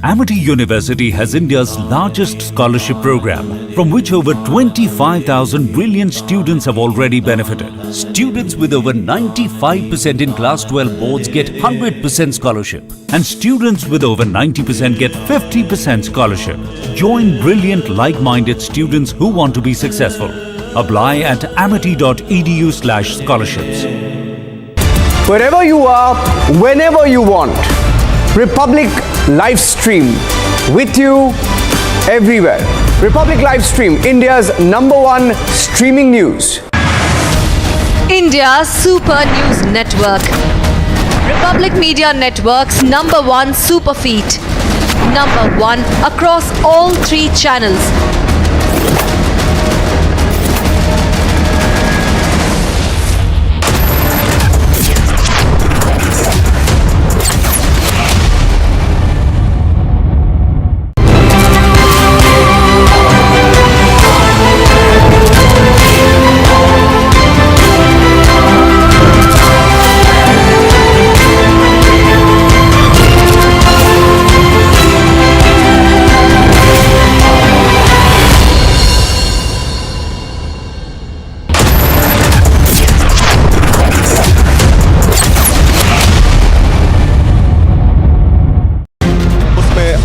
Amity University has India's largest scholarship program, from which over 25,000 brilliant students have already benefited. Students with over 95% in Class 12 boards get 100% scholarship, and students with over 90% get 50% scholarship. Join brilliant, like-minded students who want to be successful. Apply at amity.edu/scholarships. Wherever you are, whenever you want. Republic live stream with you everywhere. Republic live stream, India's #1 streaming news. India's Super News Network. Republic Media Network's #1 super feed. Number 1 across all 3 channels.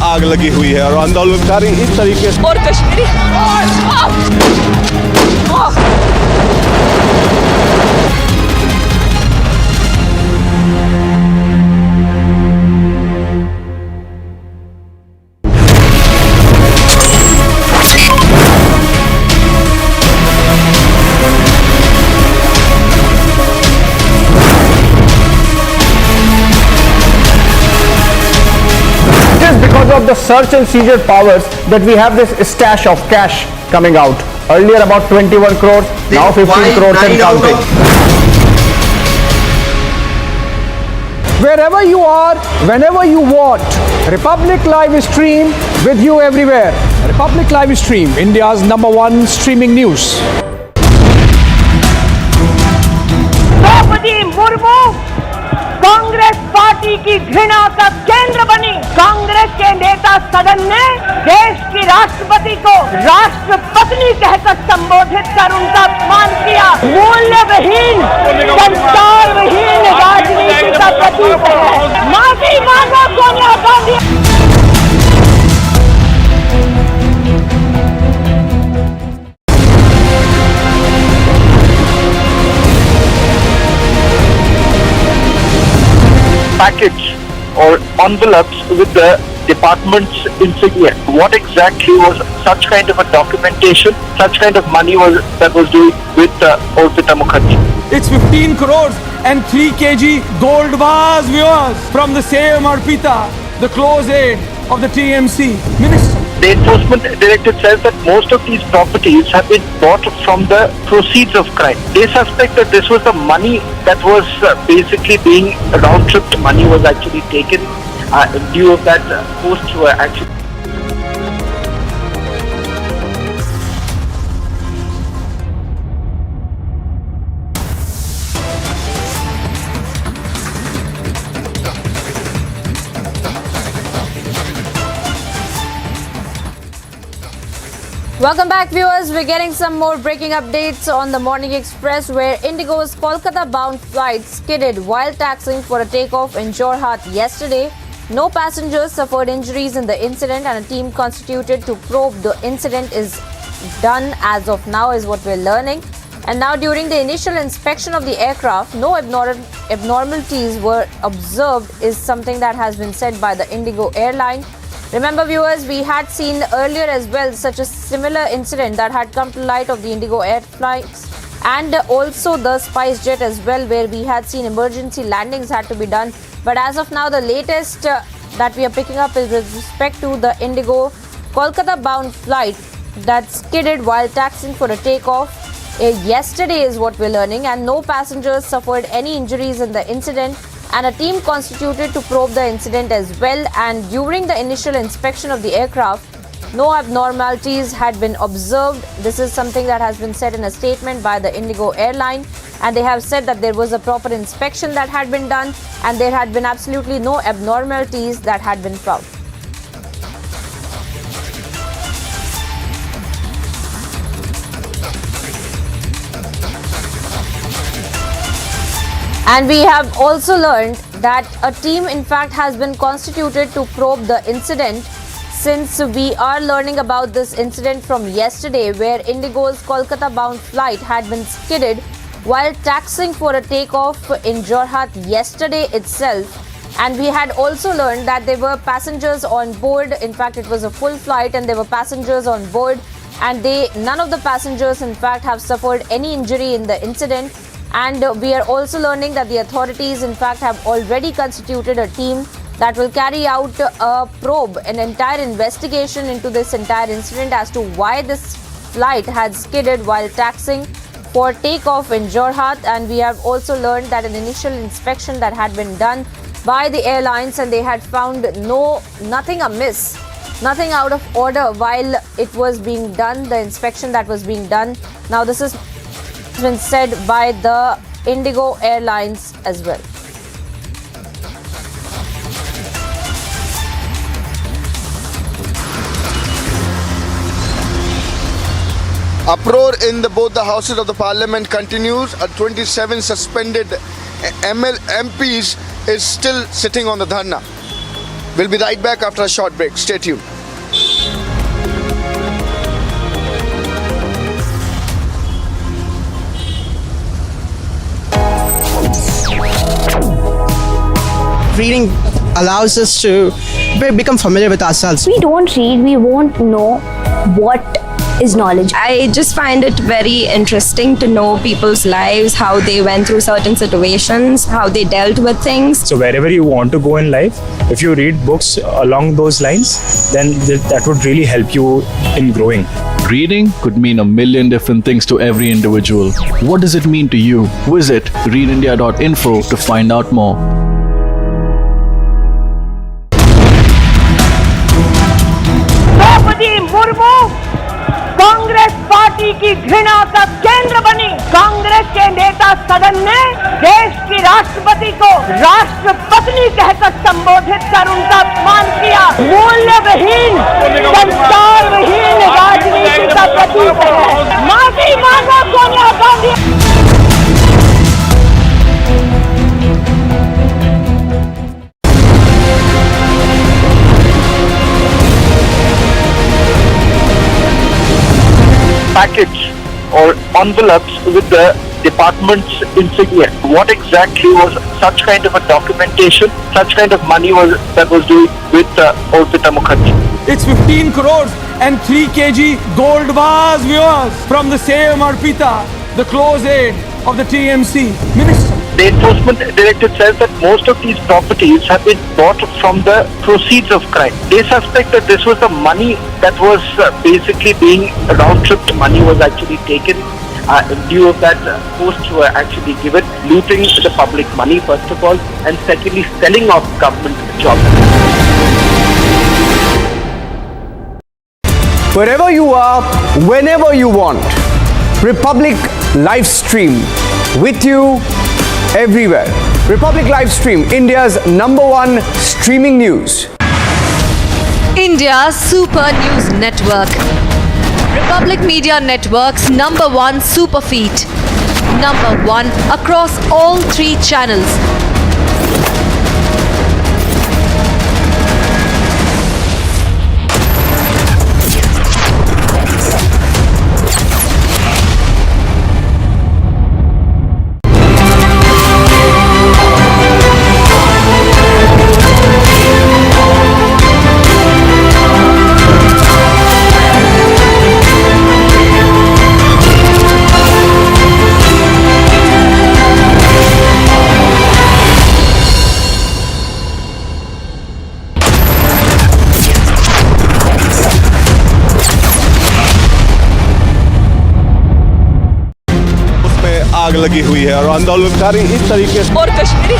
आग लगी हुई है और आंदोलनकारी इस तरीके से और Kashmiri Because of the search and seizure powers that we have this stash of cash coming out. Earlier about 21 crores, now 15 crores and counting. Wherever you are, whenever you want, Republic Live Stream with you everywhere. Republic Live Stream, India's #1 streaming news. Draupadi Murmu Congress party की घृणा का केंद्र बनी। कांग्रेस के नेता सदन ने देश की राष्ट्रपति को राष्ट्रपत्नी कहकर संबोधित कर उनका अपमान किया। मूल्यविहीन, संस्कारविहीन राजनीति का प्रतीक है। माफी मांगो Sonia Gandhi. package or envelopes with the department's insignia. What exactly was such kind of a documentation, such kind of money that was doing with Orpita Mukherjee? It's 15 crores and 3 kg gold vase, viewers, from the same Arpita, the close aide of the TMC minister. The enforcement directorate says that most of these properties have been bought from the proceeds of crime. They suspect that this was the money that was basically being round-tripped. Money was actually taken in view of that posts were actually. Welcome back, viewers. We're getting some more breaking updates on the Morning Express, where Indigo's Kolkata-bound flight skidded while taxiing for a takeoff in Jorhat yesterday. No passengers suffered injuries in the incident, and a team constituted to probe the incident is done as of now, is what we're learning. And now, during the initial inspection of the aircraft, no abnormalities were observed, is something that has been said by the Indigo airline. Remember, viewers, we had seen earlier as well such a similar incident that had come to light of the Indigo air flights and also the SpiceJet as well, where we had seen emergency landings had to be done. But as of now, the latest that we are picking up is with respect to the Indigo Kolkata-bound flight that skidded while taxiing for a takeoff yesterday, is what we're learning, and no passengers suffered any injuries in the incident. And a team constituted to probe the incident as well. And during the initial inspection of the aircraft, no abnormalities had been observed. This is something that has been said in a statement by the Indigo airline, and they have said that there was a proper inspection that had been done and there had been absolutely no abnormalities that had been found. And we have also learned that a team in fact has been constituted to probe the incident, since we are learning about this incident from yesterday, where Indigo's Kolkata-bound flight had been skidded while taxiing for a takeoff in Jorhat yesterday itself. And we had also learned that there were passengers on board. In fact, it was a full flight and there were passengers on board, and none of the passengers in fact have suffered any injury in the incident. And we are also learning that the authorities in fact have already constituted a team that will carry out a probe, an entire investigation into this entire incident as to why this flight had skidded while taxiing for takeoff in Jorhat. And we have also learned that an initial inspection that had been done by the airlines, and they had found nothing amiss, nothing out of order while it was being done, the inspection that was being done. Now this has been said by the Indigo Airlines as well. Uproar in both the houses of the parliament continues. 27 suspended MPs is still sitting on the dharna. We'll be right back after a short break. Stay tuned. Reading allows us to become familiar with ourselves. We don't read, we won't know what is knowledge. I just find it very interesting to know people's lives, how they went through certain situations, how they dealt with things. So wherever you want to go in life, if you read books along those lines, then that would really help you in growing. Reading could mean a million different things to every individual. What does it mean to you? Visit readindia.info to find out more. Congress party की घृणा का केंद्र बनी। कांग्रेस के नेता सदन में देश की राष्ट्रपति को राष्ट्रपत्नी कहकर संबोधित कर उनका अपमान किया। मूल्यविहीन, संस्कारविहीन राजनीति का प्रतीक है। माफी मांगो Sonia Gandhi. Packets or envelopes with the department's insignia. What exactly was such kind of a documentation, such kind of money that was doing with Orpita Mukherjee? It's 15 crores and 3 kg gold bars, viewers, from the same Arpita, the close aide of the TMC minister. The enforcement directorate says that most of these properties have been bought from the proceeds of crime. They suspect that this was the money that was basically being round-tripped. Money was actually taken in lieu of that posts were actually given, looting the public money first of all, and secondly selling off government jobs. Wherever you are, whenever you want, Republic live stream with you everywhere. Republic live stream, India's #1 streaming news. India's Super News Network. Republic Media Network's #1 super feed. #1 across all 3 channels. आग लगी हुई है और आंदोलनकारी इस तरीके से और Kashmiri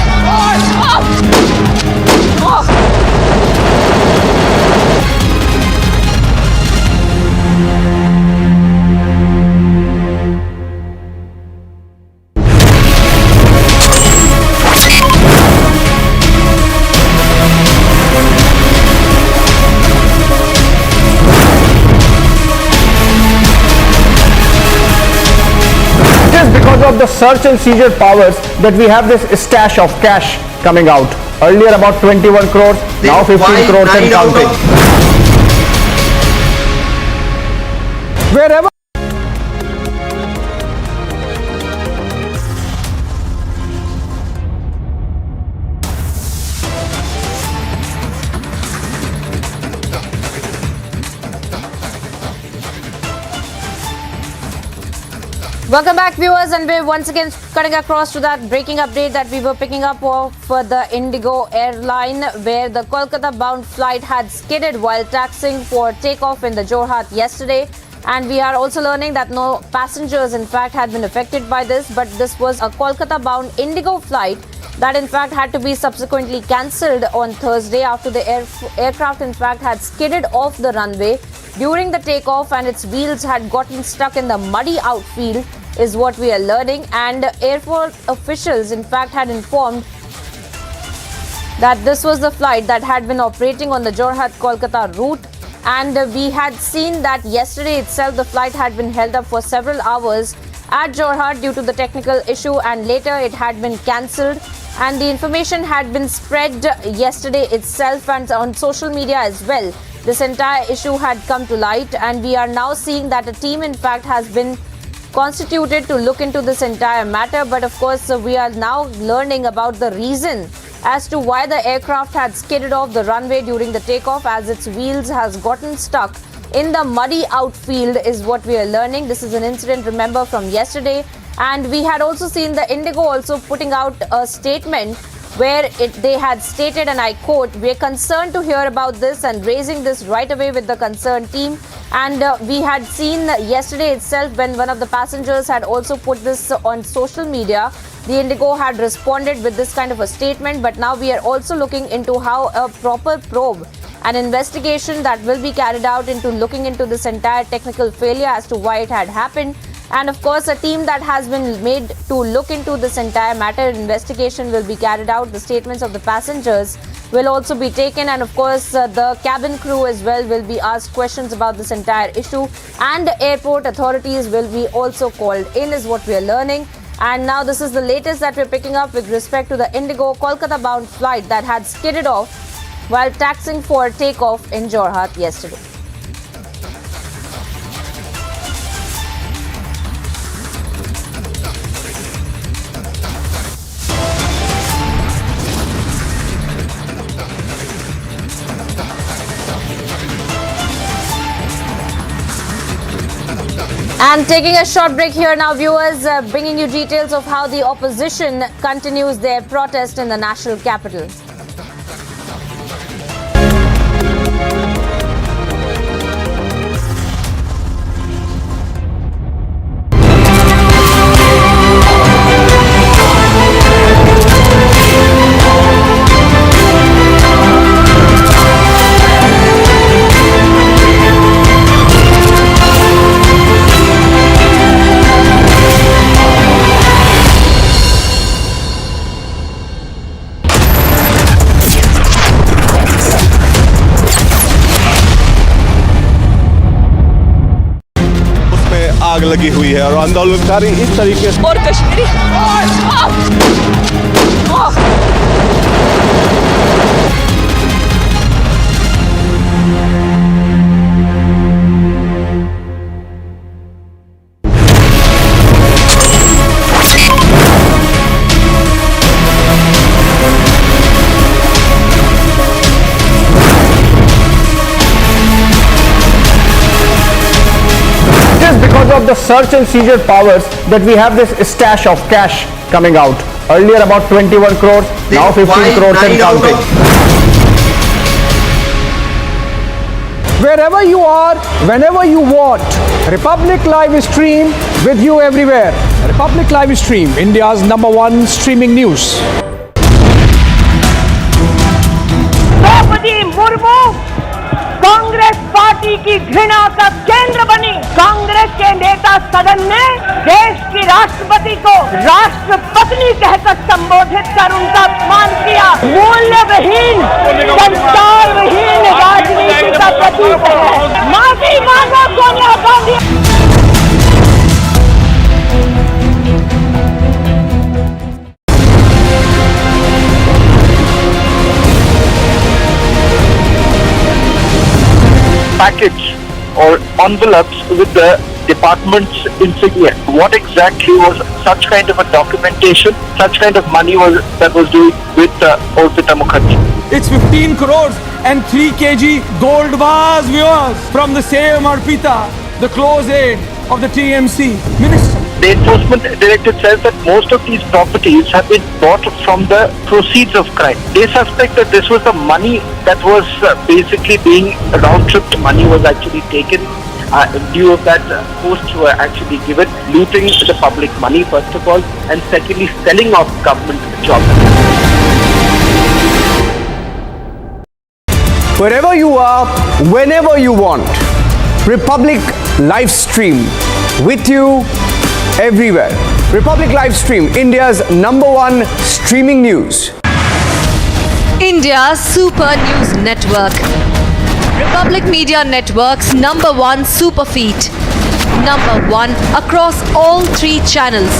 Because of the search and seizure powers that we have this stash of cash coming out. Earlier about 21 crores, now 15 crores and counting. Wherever Welcome back, viewers, and we're once again cutting across to that breaking update that we were picking up for the Indigo airline, where the Kolkata-bound flight had skidded while taxiing for takeoff in the Jorhat yesterday. And we are also learning that no passengers, in fact, had been affected by this, but this was a Kolkata-bound Indigo flight that, in fact, had to be subsequently cancelled on Thursday after the aircraft, in fact, had skidded off the runway during the takeoff and its wheels had gotten stuck in the muddy outfield, is what we are learning. And airport officials, in fact, had informed that this was the flight that had been operating on the Jorhat-Kolkata route. And we had seen that yesterday itself the flight had been held up for several hours at Jorhat due to the technical issue, and later it had been cancelled. And the information had been spread yesterday itself and on social media as well. This entire issue had come to light, and we are now seeing that a team, in fact, has been constituted to look into this entire matter. But of course, we are now learning about the reason as to why the aircraft had skidded off the runway during the takeoff, as its wheels has gotten stuck in the muddy outfield, is what we are learning. This is an incident, remember, from yesterday. And we had also seen the Indigo also putting out a statement where they had stated, and I quote, "We're concerned to hear about this and raising this right away with the concerned team." And we had seen yesterday itself when one of the passengers had also put this on social media, the Indigo had responded with this kind of a statement. But now we are also looking into how a proper probe, an investigation that will be carried out into looking into this entire technical failure as to why it had happened. And of course, a team that has been made to look into this entire matter. Investigation will be carried out. The statements of the passengers will also be taken, and of course the cabin crew as well will be asked questions about this entire issue, and the airport authorities will be also called in, is what we are learning. And now this is the latest that we're picking up with respect to the Indigo Kolkata-bound flight that had skidded off while taxiing for takeoff in Jorhat yesterday. And taking a short break here now, viewers, bringing you details of how the opposition continues their protest in the national capital. आग लगी हुई है और आंदोलनकारी इस तरीके से और Kashmiri because of the search and seizure powers that we have this stash of cash coming out. Earlier about 21 crores, now 15 crores and counting. Wherever you are, whenever you want, Republic Live Stream with you everywhere. Republic Live Stream, India's #1 streaming news. Draupadi Murmu Congress party की घृणा का केंद्र बनी। कांग्रेस के नेता सदन ने देश की राष्ट्रपति को राष्ट्रपत्नी कहकर संबोधित कर उनका अपमान किया। मूल्यविहीन, संस्कारविहीन राजनीति का प्रतीक है। माफी मांगो Sonia Gandhi. package or envelopes with the department's insignia. What exactly was such kind of a documentation, such kind of money that was doing with Orpita Mukherjee? It's 15 crores and 3 kg gold bars, viewers, from the same Arpita, the close aide of the TMC minister. The enforcement directorate says that most of these properties have been bought from the proceeds of crime. They suspect that this was the money that was basically being round-tripped money was actually taken. In view of that, posts were actually given, looting the public money first of all, and secondly selling off government jobs. Wherever you are, whenever you want, Republic live stream with you everywhere. Republic live stream, India's #1 streaming news. India's Super News Network. Republic Media Network's #1 super feed. #1 across all 3 channels.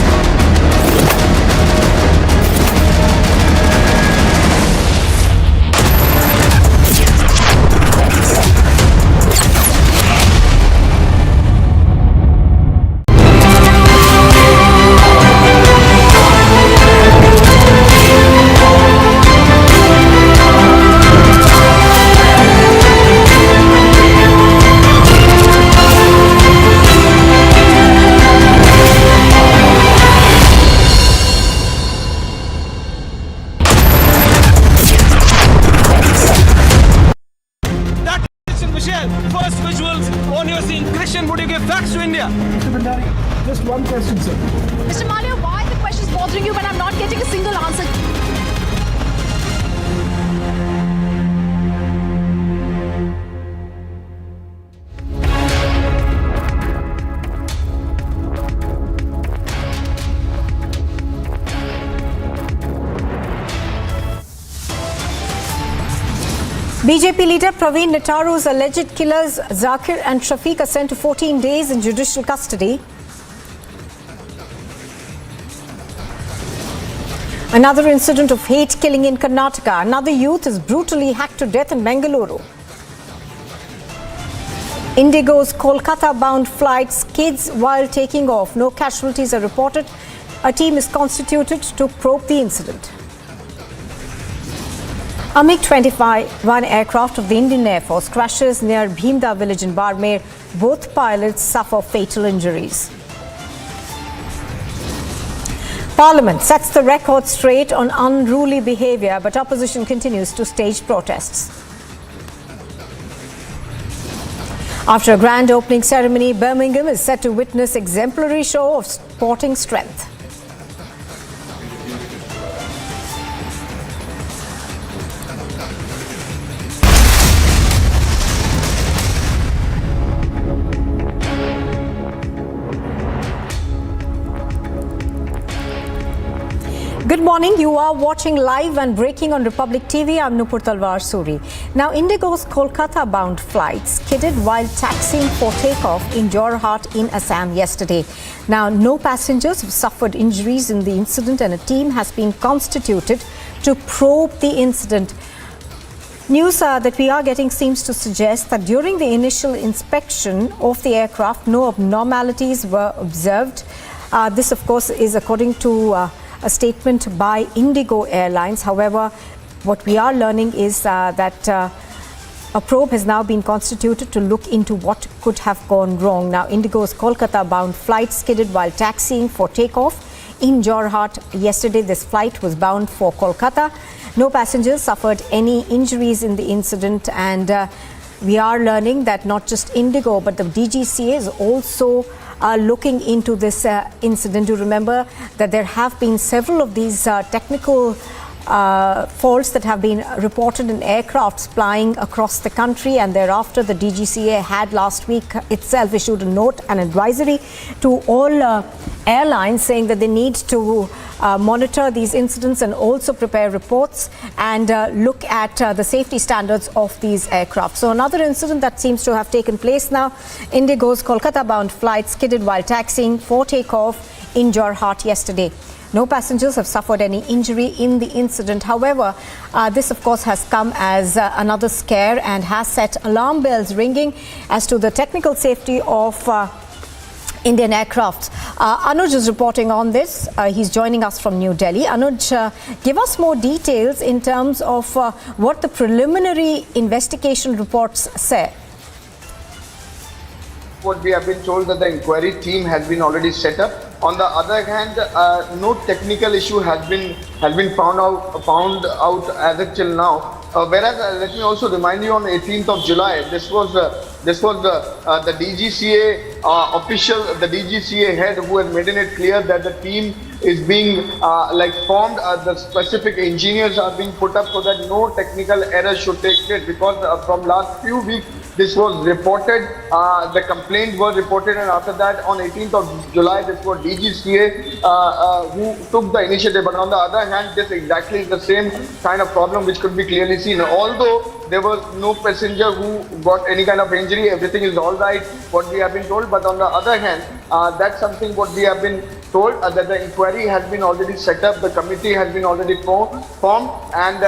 First visuals on your scene. Christian, would you give facts to India? Mr. Bhandari, just one question, sir. Mr. Malia, why are the questions bothering you when I'm not getting a single answer? BJP leader Praveen Netaru's alleged killers Zakir and Shafiq are sent to 14 days in judicial custody. Another incident of hate killing in Karnataka. Another youth is brutally hacked to death in Mangaluru. Indigo's Kolkata-bound flight skids while taking off. No casualties are reported. A team is constituted to probe the incident. A MiG-21 aircraft of the Indian Air Force crashes near Bhimda village in Barmer. Both pilots suffer fatal injuries. Parliament sets the record straight on unruly behaviour, but opposition continues to stage protests. After a grand opening ceremony, Birmingham is set to witness exemplary show of sporting strength. Good morning. You are watching live and breaking on Republic TV. I'm Nupur Talwar Suri. Now, Indigo's Kolkata-bound flight skidded while taxiing for takeoff in Jorhat in Assam yesterday. Now, no passengers have suffered injuries in the incident, and a team has been constituted to probe the incident. News that we are getting seems to suggest that during the initial inspection of the aircraft, no abnormalities were observed. This, of course, is according to a statement by Indigo Airlines. However, what we are learning is that a probe has now been constituted to look into what could have gone wrong. Now, Indigo's Kolkata-bound flight skidded while taxiing for takeoff in Jorhat yesterday. This flight was bound for Kolkata. No passengers suffered any injuries in the incident, and we are learning that not just Indigo but the DGCA is also looking into this incident. Do remember that there have been several of these technical faults that have been reported in aircrafts flying across the country, and thereafter the DGCA had last week itself issued a note, an advisory to all airlines saying that they need to monitor these incidents and also prepare reports and look at the safety standards of these aircraft. So another incident that seems to have taken place now. Indigo's Kolkata-bound flight skidded while taxiing for takeoff in Jorhat yesterday. No passengers have suffered any injury in the incident. However, this of course has come as another scare and has set alarm bells ringing as to the technical safety of Indian aircraft. Anuj is reporting on this. He's joining us from New Delhi. Anuj, give us more details in terms of what the preliminary investigation reports say. What we have been told that the inquiry team has been already set up On the other hand, no technical issue has been found out as of till now. Whereas, let me also remind you, on 18th of July, this was the DGCA official, the DGCA head, who had made it clear that the team is being formed. The specific engineers are being put up so that no technical errors should take place, because from last few weeks this was reported, the complaints were reported, and after that on 18th of July this was DGCA who took the initiative. But on the other hand, this exactly is the same kind of problem which could be clearly seen. Although there was no passenger who got any kind of injury, everything is all right, what we have been told. But on the other hand, that's something what we have been told, that the inquiry has been already set up, the committee has been already formed, and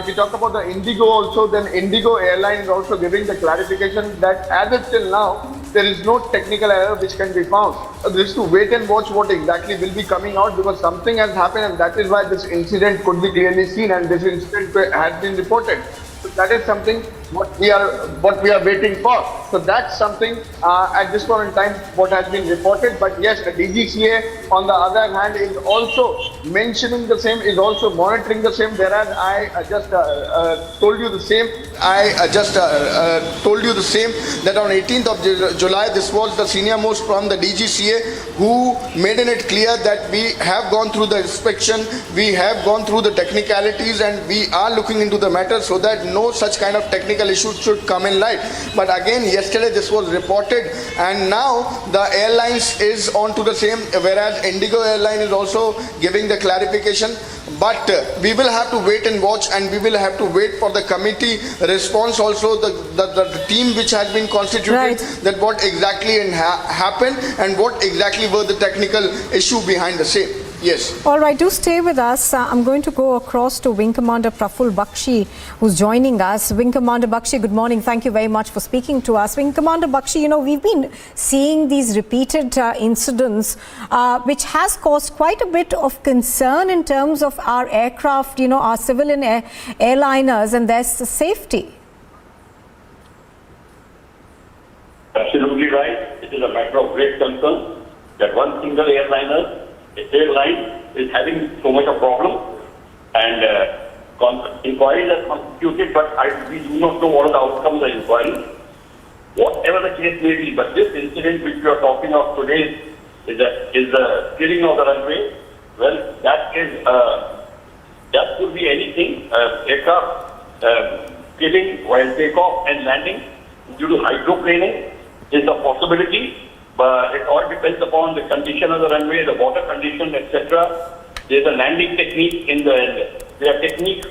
if you talk about the Indigo also, then Indigo airline is also giving the clarification that as of till now there is no technical error which can be found. This is to wait and watch what exactly will be coming out, because something has happened, and that is why this incident could be clearly seen, and this incident has been reported. So that is something what we are waiting for. So that's something at this point in time what has been reported. But yes, the DGCA on the other hand is also mentioning the same, is also monitoring the same. Whereas I just told you the same. Told you the same, that on 18th of July, this was the senior most from the DGCA who made it clear that we have gone through the inspection, we have gone through the technicalities, and we are looking into the matter so that no such kind of technical issues should come in light. But again, yesterday this was reported, and now the airlines is on to the same, whereas Indigo airline is also giving the clarification. But we will have to wait and watch, and we will have to wait for the committee response also, the team which has been constituted, right, that what exactly happened and what exactly were the technical issue behind the same. Yes. All right, do stay with us. I'm going to go across to Wing Commander Praful Bakshi, who's joining us. Wing Commander Bakshi, good morning. Thank you very much for speaking to us. Wing Commander Bakshi, you know, we've been seeing these repeated incidents, which has caused quite a bit of concern in terms of our aircraft, you know, our civilian airliners and their safety. Absolutely right. It is a matter of great concern that one single airline is having so much of problem, and inquiries are constituted, but we do not know what are the outcomes of the inquiry. Whatever the case may be, but this incident which we are talking of today is the killing of the runway. Well, that could be anything. Aircraft killing while takeoff and landing due to hydroplaning is a possibility. But it all depends upon the condition of the runway, the water condition, etc. There's a landing technique there are techniques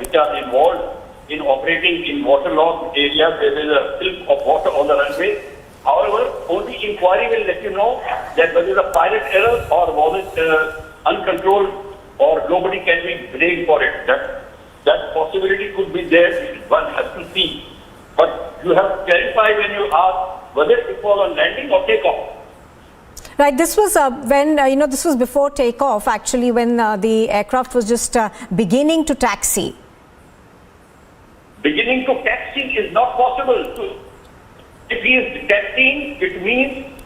which are involved in operating in waterlogged areas where there is a film of water on the runway. However, only inquiry will let you know that whether it's a pilot error or was it uncontrolled, or nobody can be blamed for it. That possibility could be there. One has to see. But you have to clarify when you ask whether it was on landing or takeoff. Right, this was when, this was before takeoff, actually, when the aircraft was just beginning to taxi. Beginning to taxi is not possible. If he is taxiing, it means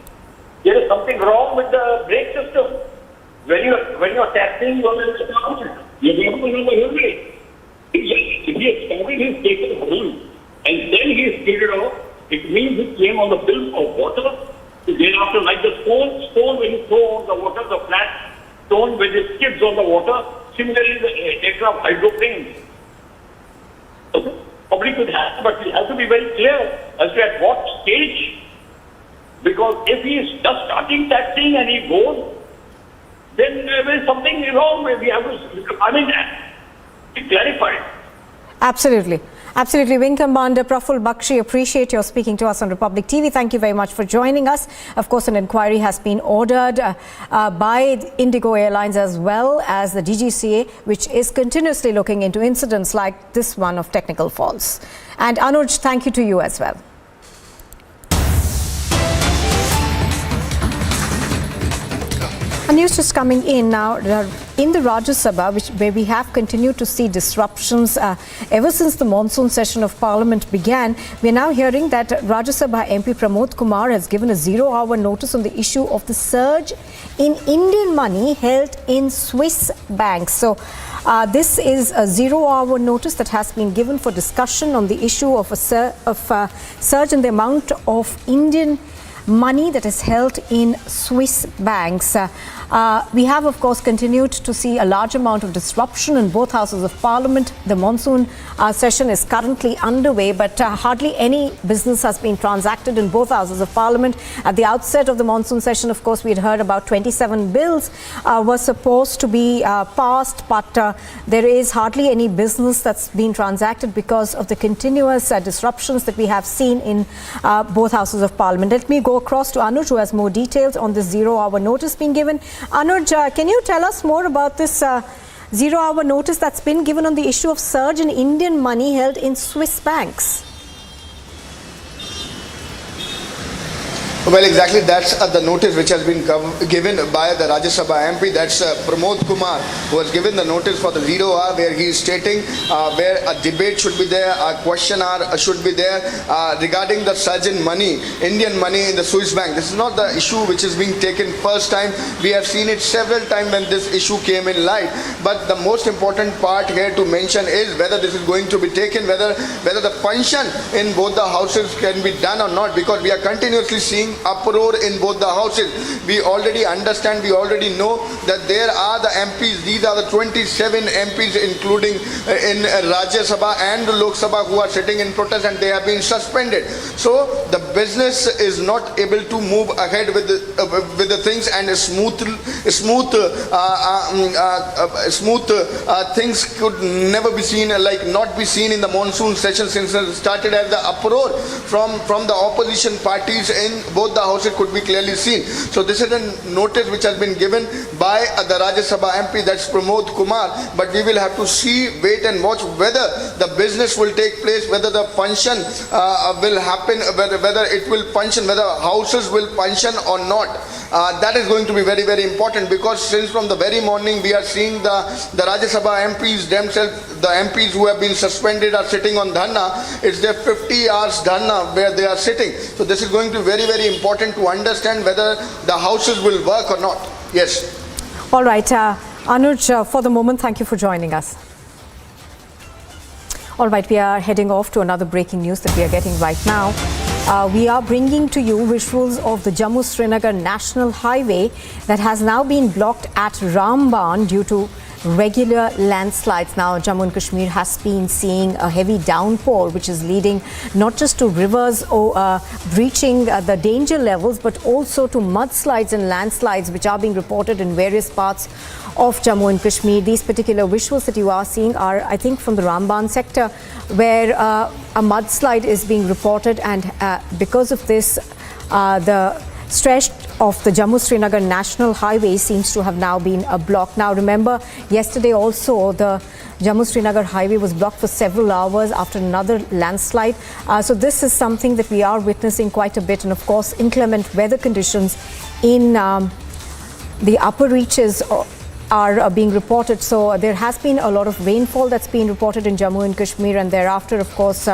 there is something wrong with the brake system. When you are taxiing, you are on the runway. If he is stopping, he is taking hold, and then he is speeded off. It means it came on the film of water. Thereafter, like the stone when you throw on the water, the flat stone when it skids on the water, similarly the aircraft hydroplanes. Probably could happen, but we have to be very clear as to at what stage. Because if he is just starting taxiing and he goes, then there is something wrong. We have to, clarify it. Absolutely. Absolutely. Wing Commander Praful Bakshi, appreciate your speaking to us on Republic TV. Thank you very much for joining us. Of course, an inquiry has been ordered by Indigo Airlines as well as the DGCA, which is continuously looking into incidents like this one of technical faults. And Anuj, thank you to you as well. A news just coming in now. In the Rajya Sabha, where we have continued to see disruptions ever since the monsoon session of Parliament began, we are now hearing that Rajya Sabha MP Pramod Kumar has given a 0-hour notice on the issue of the surge in Indian money held in Swiss banks. So this is a 0-hour notice that has been given for discussion on the issue of a surge in the amount of Indian money that is held in Swiss banks. We have, of course, continued to see a large amount of disruption in both houses of Parliament. The monsoon session is currently underway, but hardly any business has been transacted in both houses of Parliament. At the outset of the monsoon session, of course, we had heard about 27 bills were supposed to be passed, but there is hardly any business that's been transacted because of the continuous disruptions that we have seen in both houses of Parliament. Let me go across to Anuj, who has more details on this 0-hour notice being given. Anuj, can you tell us more about this 0-hour notice that's been given on the issue of surge in Indian money held in Swiss banks? Well, exactly, that's the notice which has been given by the Rajya Sabha MP. That's Pramod Kumar, who has given the notice for the 0 hour, where he is stating where a debate should be there, a question hour should be there regarding the surge in money, Indian money in the Swiss bank. This is not the issue which is being taken first time. We have seen it several times when this issue came in light. But the most important part here to mention is whether this is going to be taken, whether the function in both the houses can be done or not, because we are continuously seeing uproar in both the houses. We already understand, we already know that there are the MPs, these are the 27 MPs including in Rajya Sabha and Lok Sabha, who are sitting in protest, and they have been suspended. So the business is not able to move ahead with the things, and smooth things could never be seen, like not be seen in the monsoon session, since it started as the uproar from the opposition parties in both the houses could be clearly seen. So this is a notice which has been given by the Rajya Sabha MP, that's Pramod Kumar, but we will have to see, wait and watch whether the business will take place, whether the function will happen, whether it will function, whether houses will function or not. That is going to be very, very important, because since from the very morning we are seeing the Rajya Sabha MPs themselves, the MPs who have been suspended are sitting on dharna. It's their 50 hours dharna where they are sitting. So this is going to be very, very important to understand whether the houses will work or not. Yes. All right, Anuj, for the moment, thank you for joining us. All right, we are heading off to another breaking news that we are getting right now. We are bringing to you visuals of the Jammu-Srinagar National Highway that has now been blocked at Ramban due to regular landslides. Now, Jammu and Kashmir has been seeing a heavy downpour, which is leading not just to rivers breaching the danger levels, but also to mudslides and landslides, which are being reported in various parts of Jammu and Kashmir. These particular visuals that you are seeing are, I think, from the Ramban sector, where a mudslide is being reported, and because of this, the stretch of the Jammu-Srinagar National Highway seems to have now been blocked. Now, remember, yesterday also the Jammu-Srinagar Highway was blocked for several hours after another landslide. So this is something that we are witnessing quite a bit, and of course inclement weather conditions in the upper reaches are being reported. So there has been a lot of rainfall that's been reported in Jammu and Kashmir, and thereafter, of course,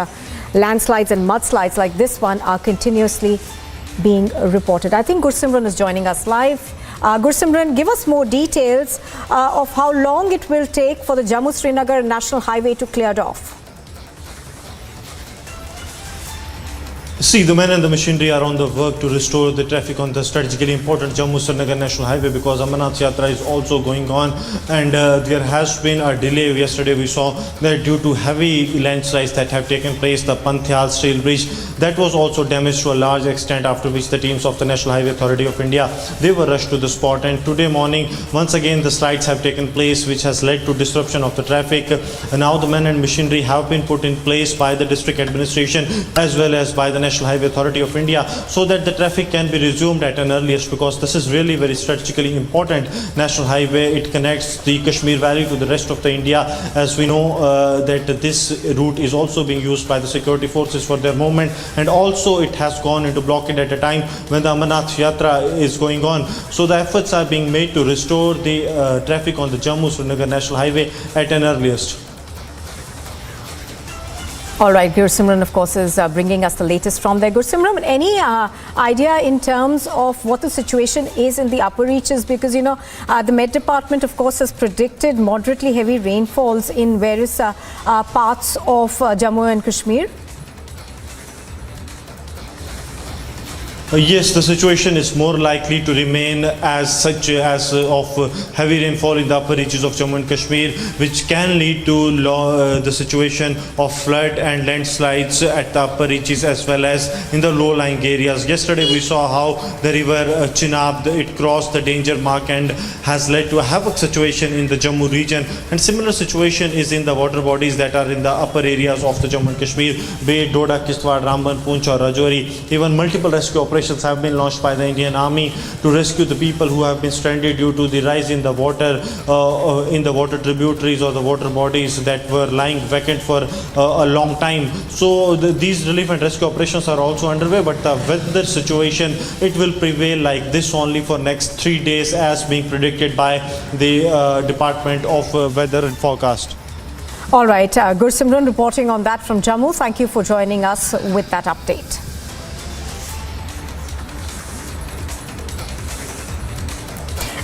landslides and mudslides like this one are continuously being reported. I think Gursimran is joining us live. Gursimran, give us more details of how long it will take for the Jammu-Srinagar National Highway to clear off. See, the men and the machinery are on the work to restore the traffic on the strategically important Jammu-Srinagar National Highway, because Amarnath Yatra is also going on, and there has been a delay. Yesterday we saw that due to heavy landslides that have taken place, the Panthyal Steel Bridge, that was also damaged to a large extent, after which the teams of the National Highway Authority of India, they were rushed to the spot. And today morning, once again, the slides have taken place, which has led to disruption of the traffic. And now the men and machinery have been put in place by the district administration as well as by the National National Highway Authority of India, so that the traffic can be resumed at an earliest, because this is really very strategically important national highway. It connects the Kashmir Valley to the rest of the India. As we know that this route is also being used by the security forces for their movement, and also it has gone into blockade at a time when the Amarnath Yatra is going on. So the efforts are being made to restore the traffic on the Jammu-Srinagar National Highway at an earliest. All right, Gursimran, of course, is bringing us the latest from there. Gursimran, any idea in terms of what the situation is in the upper reaches? Because, the Met Department, of course, has predicted moderately heavy rainfalls in various parts of Jammu and Kashmir. Yes, the situation is more likely to remain as such as of heavy rainfall in the upper reaches of Jammu and Kashmir, which can lead to the situation of flood and landslides at the upper reaches as well as in the low-lying areas. Yesterday we saw how the river Chenab, it crossed the danger mark and has led to a havoc situation in the Jammu region, and similar situation is in the water bodies that are in the upper areas of the Jammu and Kashmir, be it Doda, Kishtwar, Ramban, Poonch or Rajouri. Even multiple rescue operations have been launched by the Indian Army to rescue the people who have been stranded due to the rise in the water tributaries or the water bodies that were lying vacant for a long time. So these relief and rescue operations are also underway, but the weather situation, it will prevail like this only for next 3 days as being predicted by the Department of Weather and Forecast. All right, Gursimran reporting on that from Jammu. Thank you for joining us with that update.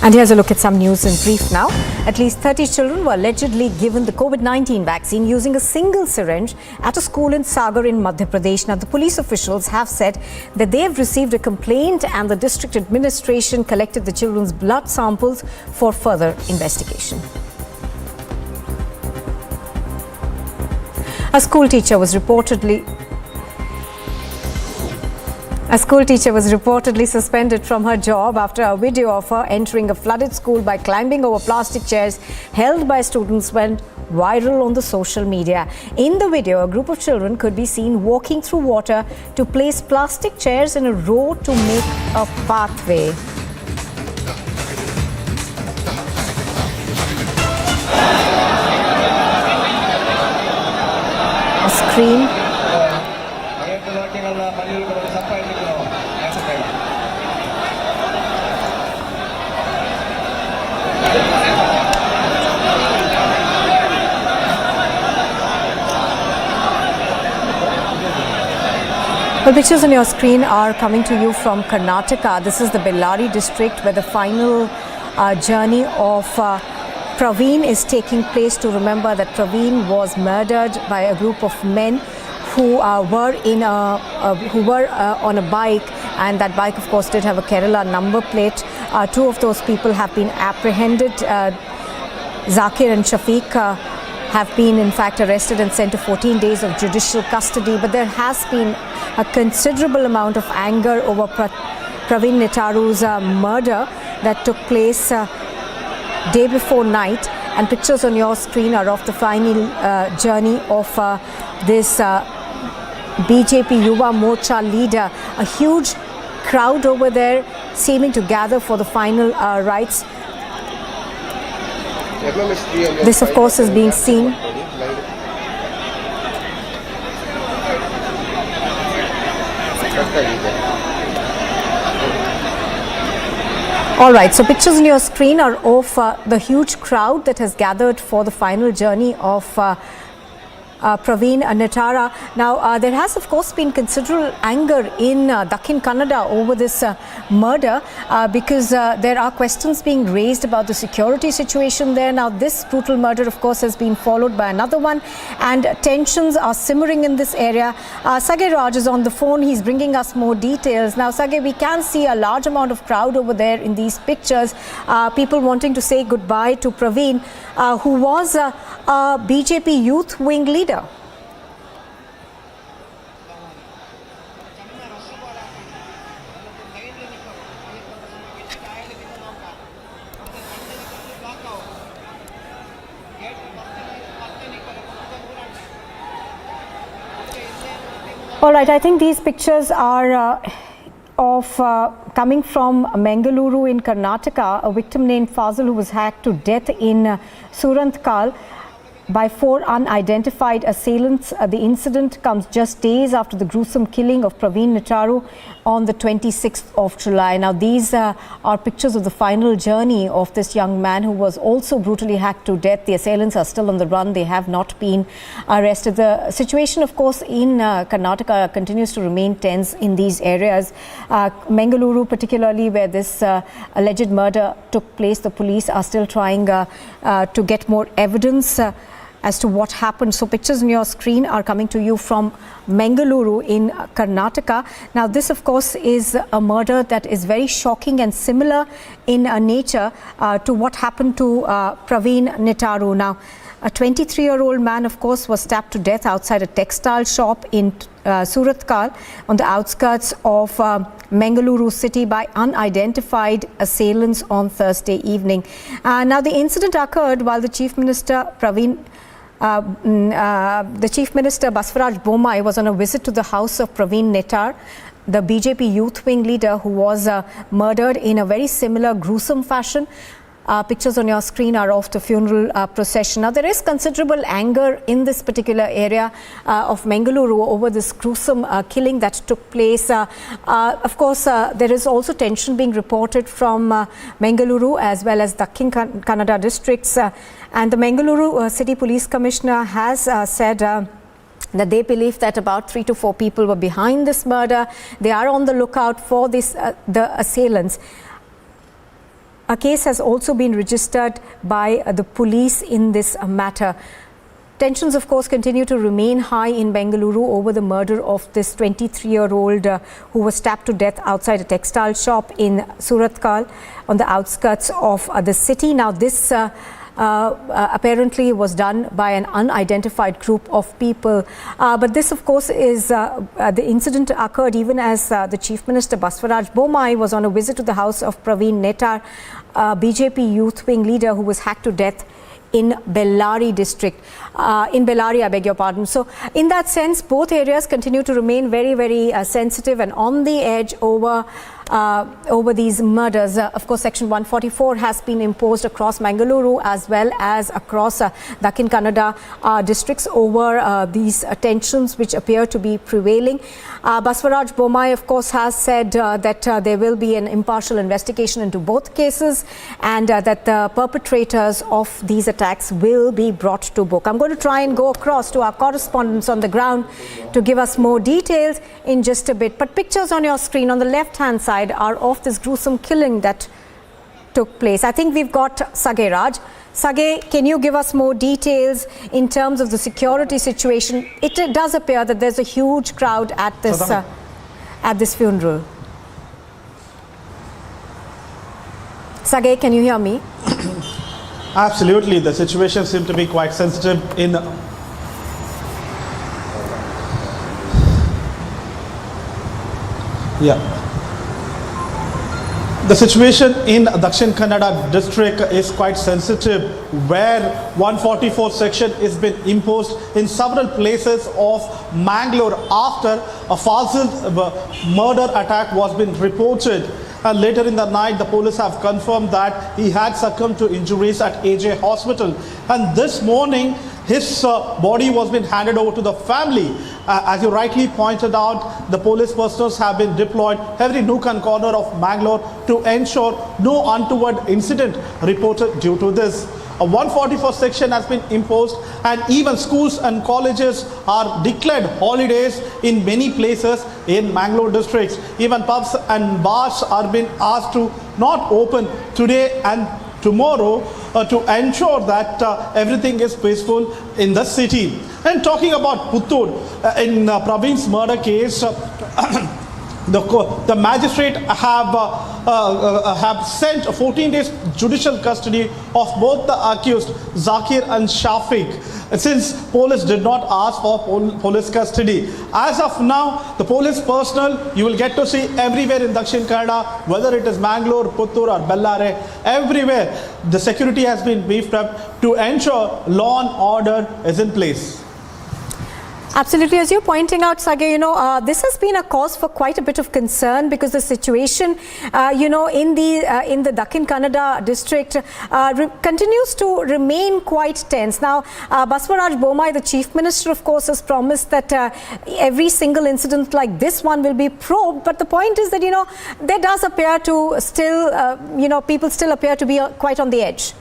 And here's a look at some news in brief now. At least 30 children were allegedly given the COVID-19 vaccine using a single syringe at a school in Sagar in Madhya Pradesh. Now, the police officials have said that they have received a complaint and the district administration collected the children's blood samples for further investigation. A school teacher was reportedly suspended from her job after a video of her entering a flooded school by climbing over plastic chairs held by students went viral on the social media. In the video, a group of children could be seen walking through water to place plastic chairs in a row to make a pathway. A screen. Well, pictures on your screen are coming to you from Karnataka. This is the Bellary district where the final journey of Praveen is taking place, to remember that Praveen was murdered by a group of men who were on a bike, and that bike, of course, did have a Kerala number plate. Two of those people have been apprehended. Zakir and Shafiq have been in fact arrested and sent to 14 days of judicial custody. But there has been a considerable amount of anger over Praveen Netaru's murder that took place day before night. And pictures on your screen are of the final journey of this BJP Yuva Morcha leader. A huge crowd over there seeming to gather for the final rites. This, of course, is being seen. All right, so pictures on your screen are of the huge crowd that has gathered for the final journey of Praveen Netara. Now, there has, of course, been considerable anger in Dakhin Kannada over this murder because there are questions being raised about the security situation there. Now, this brutal murder, of course, has been followed by another one, and tensions are simmering in this area. Sage Raj is on the phone. He's bringing us more details. Now, Sage, we can see a large amount of crowd over there in these pictures. People wanting to say goodbye to Praveen, who was a BJP youth wing leader. All right, I think these pictures are coming from Mangaluru in Karnataka. A victim named Fazil who was hacked to death in Surantkal by 4 unidentified assailants. The incident comes just days after the gruesome killing of Praveen Netaru on the 26th of July. Now, these are pictures of the final journey of this young man who was also brutally hacked to death. The assailants are still on the run. They have not been arrested. The situation, of course, in Karnataka continues to remain tense in these areas. Mangaluru, particularly where this alleged murder took place, the police are still trying to get more evidence as to what happened. So pictures on your screen are coming to you from Mangaluru in Karnataka. Now this, of course, is a murder that is very shocking and similar in nature to what happened to Praveen Netaru. Now, a 23-year-old man, of course, was stabbed to death outside a textile shop in Suratkal on the outskirts of Mangaluru city by unidentified assailants on Thursday evening. Now the incident occurred while the Chief Minister Basvaraj Bommai was on a visit to the house of Praveen Netar, the BJP youth wing leader who was murdered in a very similar gruesome fashion. Pictures on your screen are of the funeral procession. Now, there is considerable anger in this particular area of Mangaluru over this gruesome killing that took place. Of course, there is also tension being reported from Mangaluru as well as Dakhin Kannada districts. And the Mangaluru City Police Commissioner has said that they believe that about 3 to 4 people were behind this murder. They are on the lookout for the assailants. A case has also been registered by the police in this matter. Tensions, of course, continue to remain high in Bengaluru over the murder of this 23-year-old who was stabbed to death outside a textile shop in Suratkal on the outskirts of the city. Now, this apparently was done by an unidentified group of people. But this, of course, is the incident occurred even as the Chief Minister Basvaraj Bommai was on a visit to the house of Praveen Netar, BJP youth wing leader who was hacked to death in Bellary district, in Bellary, I beg your pardon. So in that sense, both areas continue to remain very, very sensitive and on the edge over these murders. Of course, Section 144 has been imposed across Mangaluru as well as across Dakhin Kannada districts over these tensions which appear to be prevailing. Basvaraj Bommai, of course, has said that there will be an impartial investigation into both cases and that the perpetrators of these attacks will be brought to book. I'm going to try and go across to our correspondents on the ground to give us more details in just a bit. But pictures on your screen on the left-hand side are of this gruesome killing that took place. I think we've got Sage Raj. Sage, can you give us more details in terms of the security situation? It does appear that there's a huge crowd at this funeral. Sage, can you hear me? Absolutely, the situation seems to be quite sensitive in The situation in Dakshin Kannada district is quite sensitive, where 144 section has been imposed in several places of Mangalore after a Fazil murder attack was been reported. And later in the night, the police have confirmed that he had succumbed to injuries at AJ Hospital. And this morning, his body was being handed over to the family. As you rightly pointed out, the police personnel have been deployed every nook and corner of Mangalore to ensure no untoward incident reported due to this. A 144 section has been imposed and even schools and colleges are declared holidays in many places in Mangalore districts. Even pubs and bars are being asked to not open today and tomorrow to ensure that everything is peaceful in the city. And talking about Puttur, in Praveen's murder case, the magistrate have sent 14 days judicial custody of both the accused Zakir and Shafiq, since police did not ask for police custody. As of now, the police personnel you will get to see everywhere in Dakshin Kannada, whether it is Mangalore, Puttur or Bellary, everywhere the security has been beefed up to ensure law and order is in place. Absolutely, as you're pointing out, Sage, this has been a cause for quite a bit of concern because the situation, in the Dakhin Kannada district continues to remain quite tense. Now, Basavaraj Bommai, the Chief Minister, of course, has promised that every single incident like this one will be probed. But the point is that, there does appear to still, people still appear to be quite on the edge.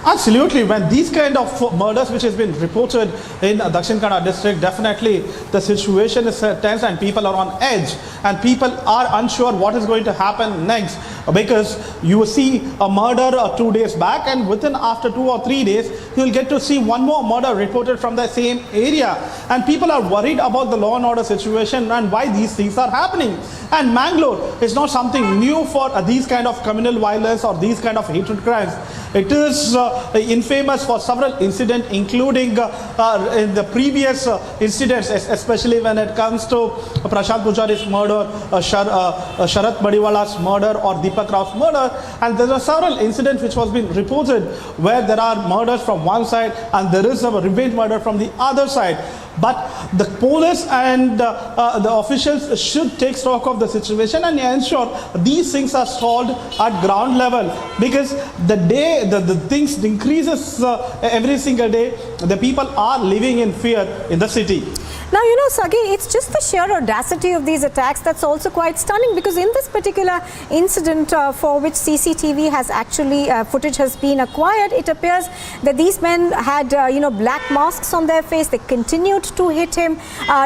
Absolutely. When these kind of murders which has been reported in Dakshin Kannada district, definitely the situation is tense and people are on edge and people are unsure what is going to happen next, because you will see a murder 2 days back and within after 2 or 3 days you will get to see one more murder reported from the same area, and people are worried about the law and order situation and why these things are happening. And Mangaluru is not something new for these kind of communal violence or these kind of hatred crimes. It is infamous for several incidents, including in the previous incidents, especially when it comes to Prashant Pujari's murder, Sharat Badiwala's murder, or Deepak Rao's murder. And there are several incidents which was being reported where there are murders from one side and there is a revenge murder from the other side. But the police and the officials should take stock of the situation and ensure these things are solved at ground level, because the day the things increases every single day, the people are living in fear in the city. Now, Sage, it's just the sheer audacity of these attacks that's also quite stunning, because in this particular incident for which CCTV has actually, footage has been acquired, it appears that these men had, black masks on their face. They continued to hit him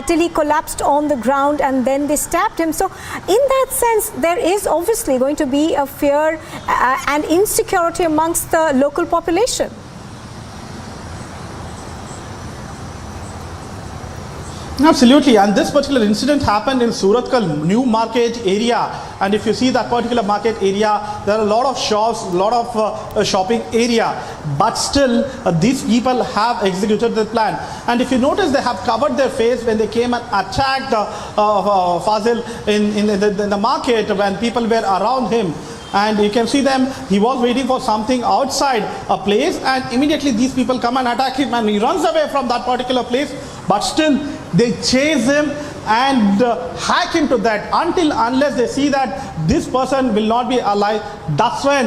till he collapsed on the ground and then they stabbed him. So, in that sense, there is obviously going to be a fear and insecurity amongst the local population. Absolutely, and this particular incident happened in Suratkal New Market area, and if you see that particular market area, there are a lot of shops, a lot of shopping area, but still these people have executed the plan. And if you notice, they have covered their face when they came and attacked Fazil in the market when people were around him. And you can see them, he was waiting for something outside a place, and immediately these people come and attack him and he runs away from that particular place, but still they chase him and hack him to that unless they see that this person will not be alive. That's when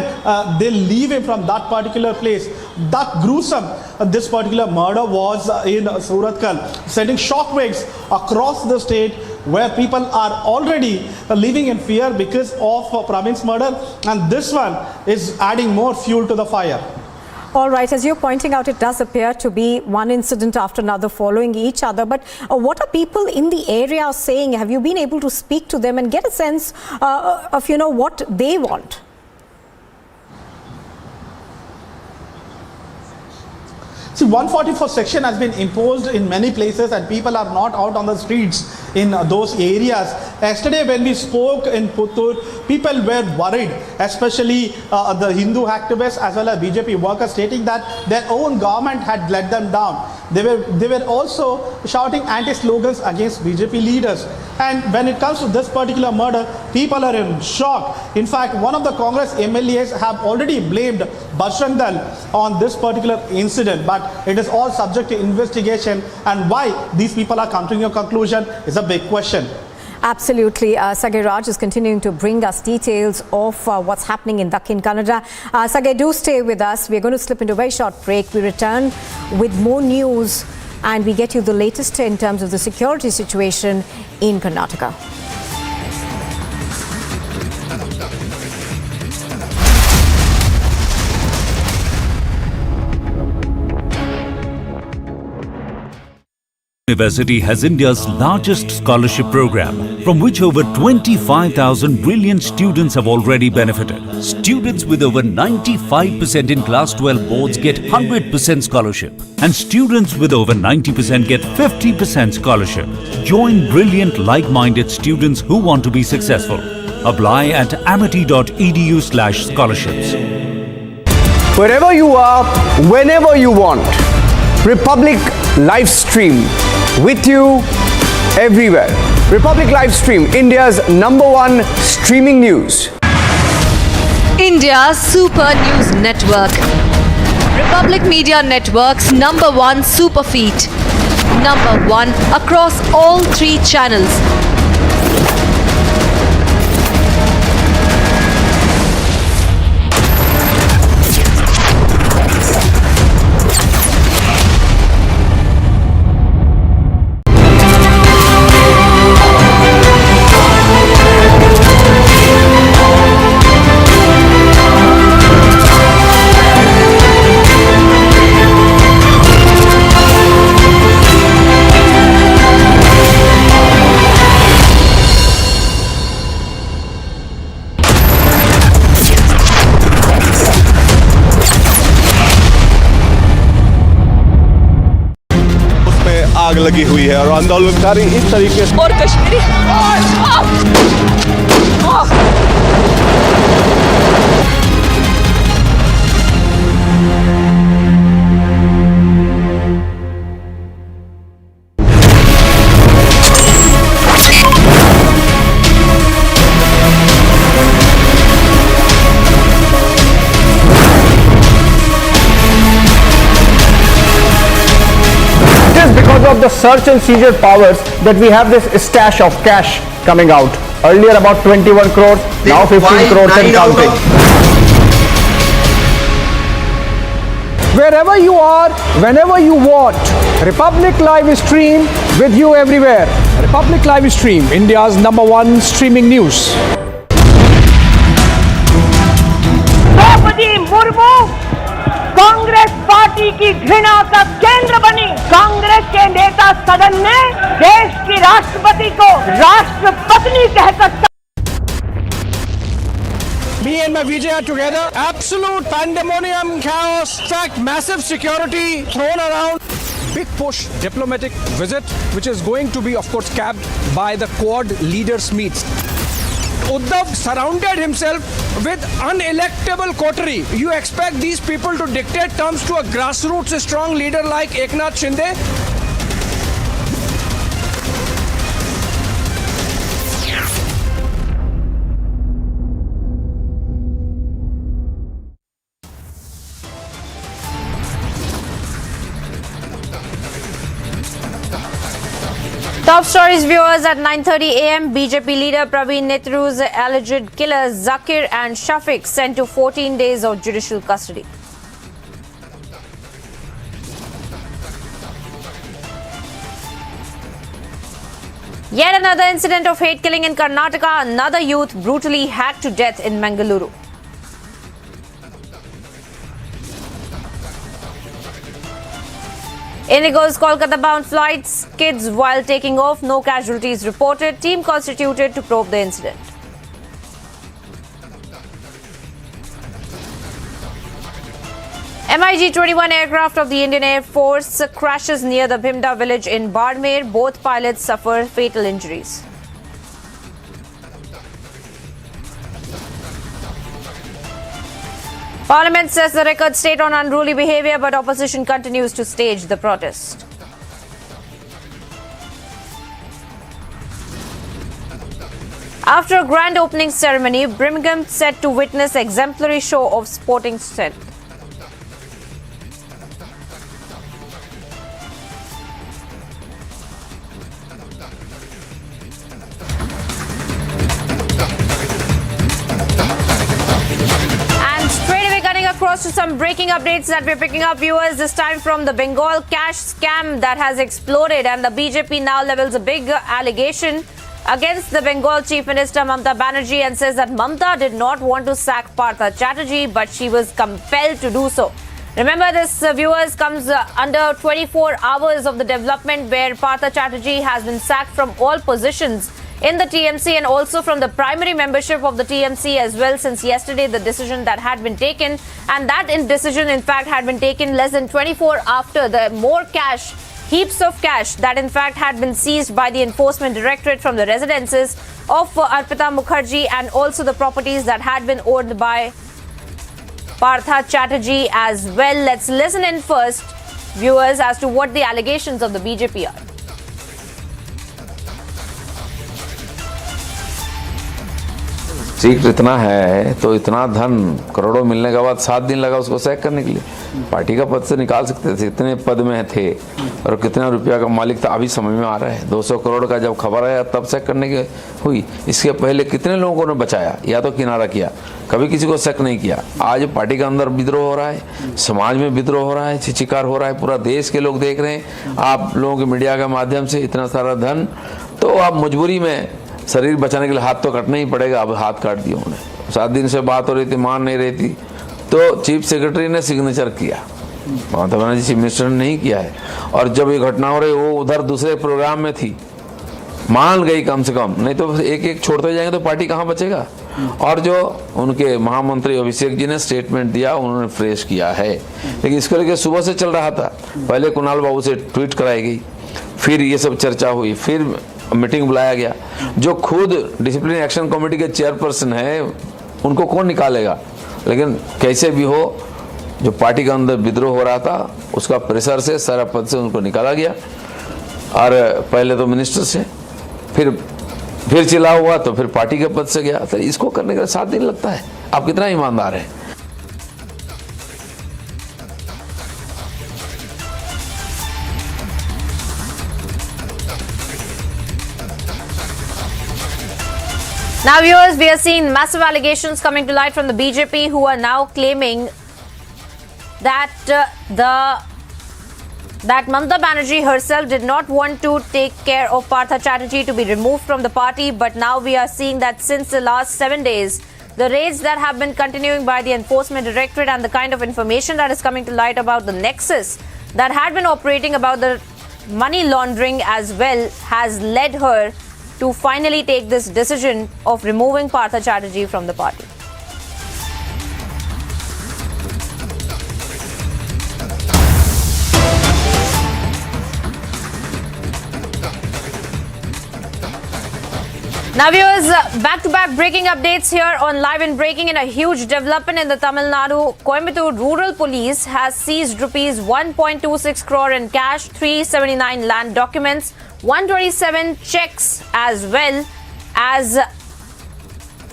they leave him from that particular place. That gruesome, this particular murder was in Suratkal, sending shockwaves across the state, where people are already living in fear because of Pravin's murder, and this one is adding more fuel to the fire. All right, as you're pointing out, it does appear to be one incident after another following each other. But what are people in the area saying? Have you been able to speak to them and get a sense of, what they want? See, 144 section has been imposed in many places and people are not out on the streets in those areas. Yesterday when we spoke in Puttur, people were worried, especially the Hindu activists as well as BJP workers, stating that their own government had let them down. They were also shouting anti-slogans against BJP leaders. And when it comes to this particular murder, people are in shock. In fact, one of the Congress MLAs have already blamed Bajrang Dal on this particular incident, but it is all subject to investigation, and why these people are coming to a conclusion is a big question. Absolutely. Sage Raj is continuing to bring us details of what's happening in Dakhin Kannada. Sage, do stay with us. We're going to slip into a very short break. We return with more news and we get you the latest in terms of the security situation in Karnataka. University has India's largest scholarship program, from which over 25,000 brilliant students have already benefited. Students with over 95% in Class 12 boards get 100% scholarship, and students with over 90% get 50% scholarship. Join brilliant, like-minded students who want to be successful. Apply at amity.edu/scholarships. Wherever you are, whenever you want, Republic live stream with you everywhere. Republic live stream, India's #1 streaming news. India's Super News Network. Republic Media Network's #1 super feat. #1 across all 3 channels. आग लगी हुई है और आंदोलनकारी इस तरीके से और Kashmiri because of the search and seizure powers that we have this stash of cash coming out. Earlier about 21 crores, now 15 crores and counting. Wherever you are, whenever you want, Republic Live Stream with you everywhere. Republic Live Stream, India's #1 streaming news. Draupadi Murmu Congress party की घृणा का केंद्र बनी। कांग्रेस के नेता सदन ने देश की राष्ट्रपति को राष्ट्रपत्नी कहकर Me and my VJ are together. Absolute pandemonium, chaos, in fact, massive security thrown around. Big push diplomatic visit, which is going to be, of course, capped by the Quad leaders meets. Uddhav surrounded himself with unelectable coterie. You expect these people to dictate terms to a grassroots strong leader like Eknath Shinde? Top stories, viewers. At 9:30 a.m., BJP leader Praveen Netru's alleged killers Zakir and Shafiq sent to 14 days of judicial custody. Yet another incident of hate killing in Karnataka. Another youth brutally hacked to death in Mangaluru. Indigo's Kolkata-bound flights skids while taking off. No casualties reported. Team constituted to probe the incident. MiG-21 aircraft of the Indian Air Force crashes near the Bhimda village in Barmer. Both pilots suffer fatal injuries. Parliament says the record state on unruly behaviour, but opposition continues to stage the protest. After a grand opening ceremony, Birmingham set to witness exemplary show of sporting strength. Across to some breaking updates that we're picking up, viewers, this time from the Bengal cash scam that has exploded, and the BJP now levels a big allegation against the Bengal Chief Minister Mamata Banerjee and says that Mamata did not want to sack Partha Chatterjee, but she was compelled to do so. Remember, this, viewers, comes under 24 hours of the development where Partha Chatterjee has been sacked from all positions in the TMC and also from the primary membership of the TMC as well since yesterday, the decision that had been taken. And that decision, in fact, had been taken less than 24 after the more cash, heaps of cash that, in fact, had been seized by the Enforcement Directorate from the residences of Arpita Mukherjee and also the properties that had been owned by Partha Chatterjee as well. Let's listen in first, viewers, as to what the allegations of the BJP are. Seat इतना है तो इतना धन करोड़ों मिलने के बाद 7 दिन लगा उसको सैक करने के लिए। पार्टी का पद से निकाल सकते थे, इतने पद में थे और कितना रुपया का मालिक था अभी समझ में आ रहा है। 200 करोड़ का जब खबर आया तब सैक करने की हुई। इसके पहले कितने लोगों ने बचाया या तो किनारा किया, कभी किसी को सैक नहीं किया। आज पार्टी के अंदर विद्रोह हो रहा है, समाज में विद्रोह हो रहा है, छिछिकार हो रहा है, पूरा देश के लोग देख रहे हैं आप लोगों के मीडिया के माध्यम से इतना सारा धन, तो आप मजबूरी में शरीर बचाने के लिए हाथ तो कटना ही पड़ेगा। अब हाथ काट दिया उन्होंने। 7 दिन से बात हो रही थी, मान नहीं रही थी, तो चीफ सेक्रेटरी ने सिग्नेचर किया, ममता बनर्जी चीफ मिनिस्टर ने नहीं किया है। और जब ये घटना हो रही वो उधर दूसरे प्रोग्राम में थी, मान गई कम से कम, नहीं तो एक एक छोड़ते जाएंगे तो पार्टी कहाँ बचेगा। और जो उनके महामंत्री अभिषेक जी ने स्टेटमेंट दिया उन्होंने फ्रेश किया है, लेकिन इसको लेकर सुबह से चल रहा था। पहले कुणाल बाबू से ट्वीट कराई गई, फिर ये सब चर्चा हुई, फिर मीटिंग बुलाया गया। जो खुद डिसिप्लिन एक्शन कमेटी के चेयरपर्सन है उनको कौन निकालेगा। लेकिन कैसे भी हो, जो पार्टी के अंदर विद्रोह हो रहा था उसका प्रेशर से सारा पद से उनको निकाला गया। और पहले तो मिनिस्टर से, फिर चिल्ला हुआ तो फिर पार्टी के पद से गया। तो इसको करने के 7 दिन लगता है। आप कितना ईमानदार हैं। Now viewers, we are seeing massive allegations coming to light from the BJP, who are now claiming that that Mamata Banerjee herself did not want to take care of Partha Chatterjee to be removed from the party. But now we are seeing that since the last 7 days, the raids that have been continuing by the Enforcement Directorate and the kind of information that is coming to light about the nexus that had been operating about the money laundering as well has led her to finally take this decision of removing Partha Chatterjee from the party. Now viewers, back-to-back breaking updates here on Live and Breaking. In a huge development in the Tamil Nadu, Coimbatore Rural Police has seized rupees 1.26 crore in cash, 379 land documents, 127 checks as well as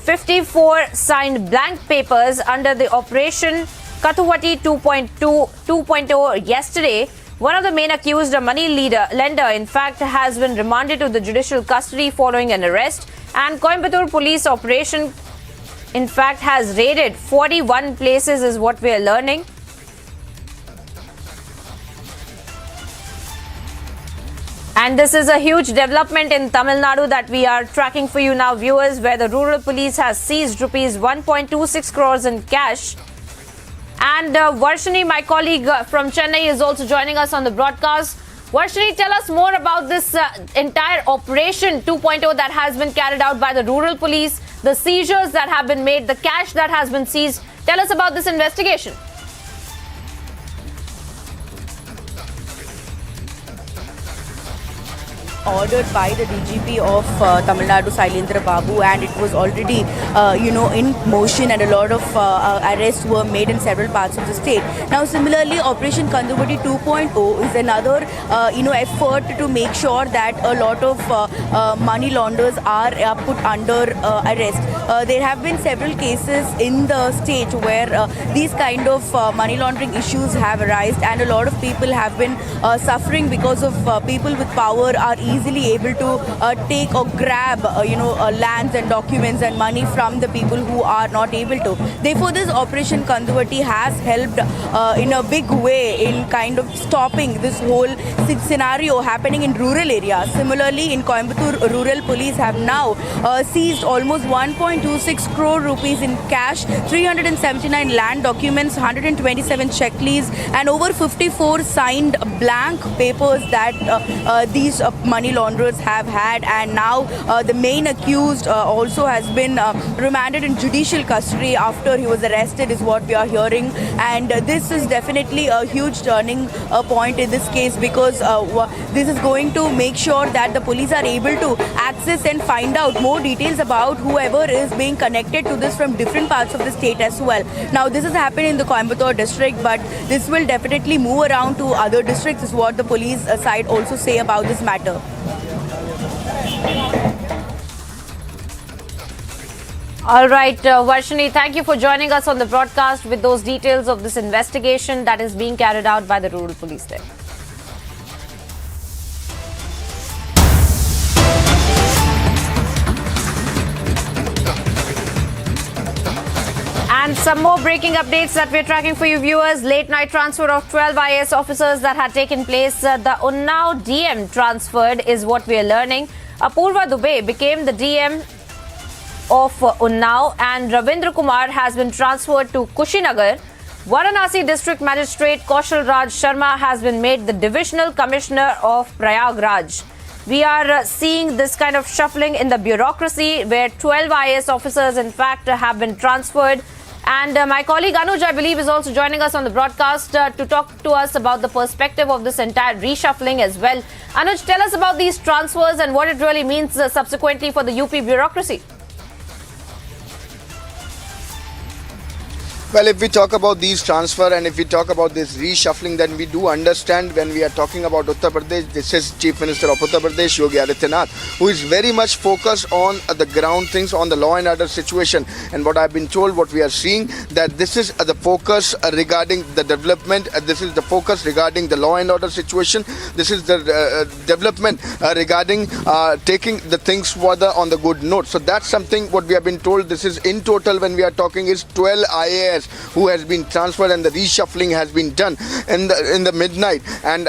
54 signed blank papers under the Operation Kathuvati 2.0 yesterday. One of the main accused, a money lender, in fact, has been remanded to the judicial custody following an arrest. And Coimbatore police operation, in fact, has raided 41 places is what we are learning. And this is a huge development in Tamil Nadu that we are tracking for you now, viewers, where the rural police has seized rupees 1.26 crores in cash. And Varshini, my colleague from Chennai, is also joining us on the broadcast. Varshini, tell us more about this entire Operation 2.0 that has been carried out by the rural police, the seizures that have been made, the cash that has been seized. Tell us about this investigation. Ordered by the DGP of Tamil Nadu, Sailendra Babu, and it was already, in motion, and a lot of arrests were made in several parts of the state. Now, similarly, Operation Convocation 2.0 is another, effort to make sure that a lot of money launderers are put under arrest. There have been several cases in the state where these kind of money laundering issues have arisen, and a lot of people have been suffering because of people with power are easily able to take or grab lands and documents and money from the people who are not able to. Therefore, this Operation Kanduvati has helped in a big way in kind of stopping this whole scenario happening in rural areas. Similarly, in Coimbatore, rural police have now seized almost 1.26 crore rupees in cash, 379 land documents, 127 checklists, and over 54 signed blank papers that these money launderers have had. And now the main accused also has been remanded in judicial custody after he was arrested, is what we are hearing. And this is definitely a huge turning point in this case, because this is going to make sure that the police are able to access and find out more details about whoever is being connected to this from different parts of the state as well. Now, this has happened in the Coimbatore district, but this will definitely move around to other districts, is what the police side also say about this matter. All right, Varshini, thank you for joining us on the broadcast with those details of this investigation that is being carried out by the rural police there. And some more breaking updates that we're tracking for you viewers. Late night transfer of 12 IAS officers that had taken place. The Unnao DM transferred is what we are learning. Apurva Dubey became the DM of Unnao and Ravindra Kumar has been transferred to Kushinagar. Varanasi District Magistrate Kaushal Raj Sharma has been made the Divisional Commissioner of Prayagraj. We are seeing this kind of shuffling in the bureaucracy where 12 IAS officers in fact have been transferred. And my colleague Anuj, I believe, is also joining us on the broadcast to talk to us about the perspective of this entire reshuffling as well. Anuj, tell us about these transfers and what it really means subsequently for the UP bureaucracy. Well, if we talk about these transfer and if we talk about this reshuffling, then we do understand when we are talking about Uttar Pradesh, this is Chief Minister of Uttar Pradesh, Yogi Adityanath, who is very much focused on the ground things, on the law and order situation. And what I've been told, what we are seeing, that this is the focus regarding the development, this is the focus regarding the law and order situation, this is the development regarding taking the things further on the good note. So that's something what we have been told. This is in total when we are talking is 12 IAS who has been transferred and the reshuffling has been done in the midnight. And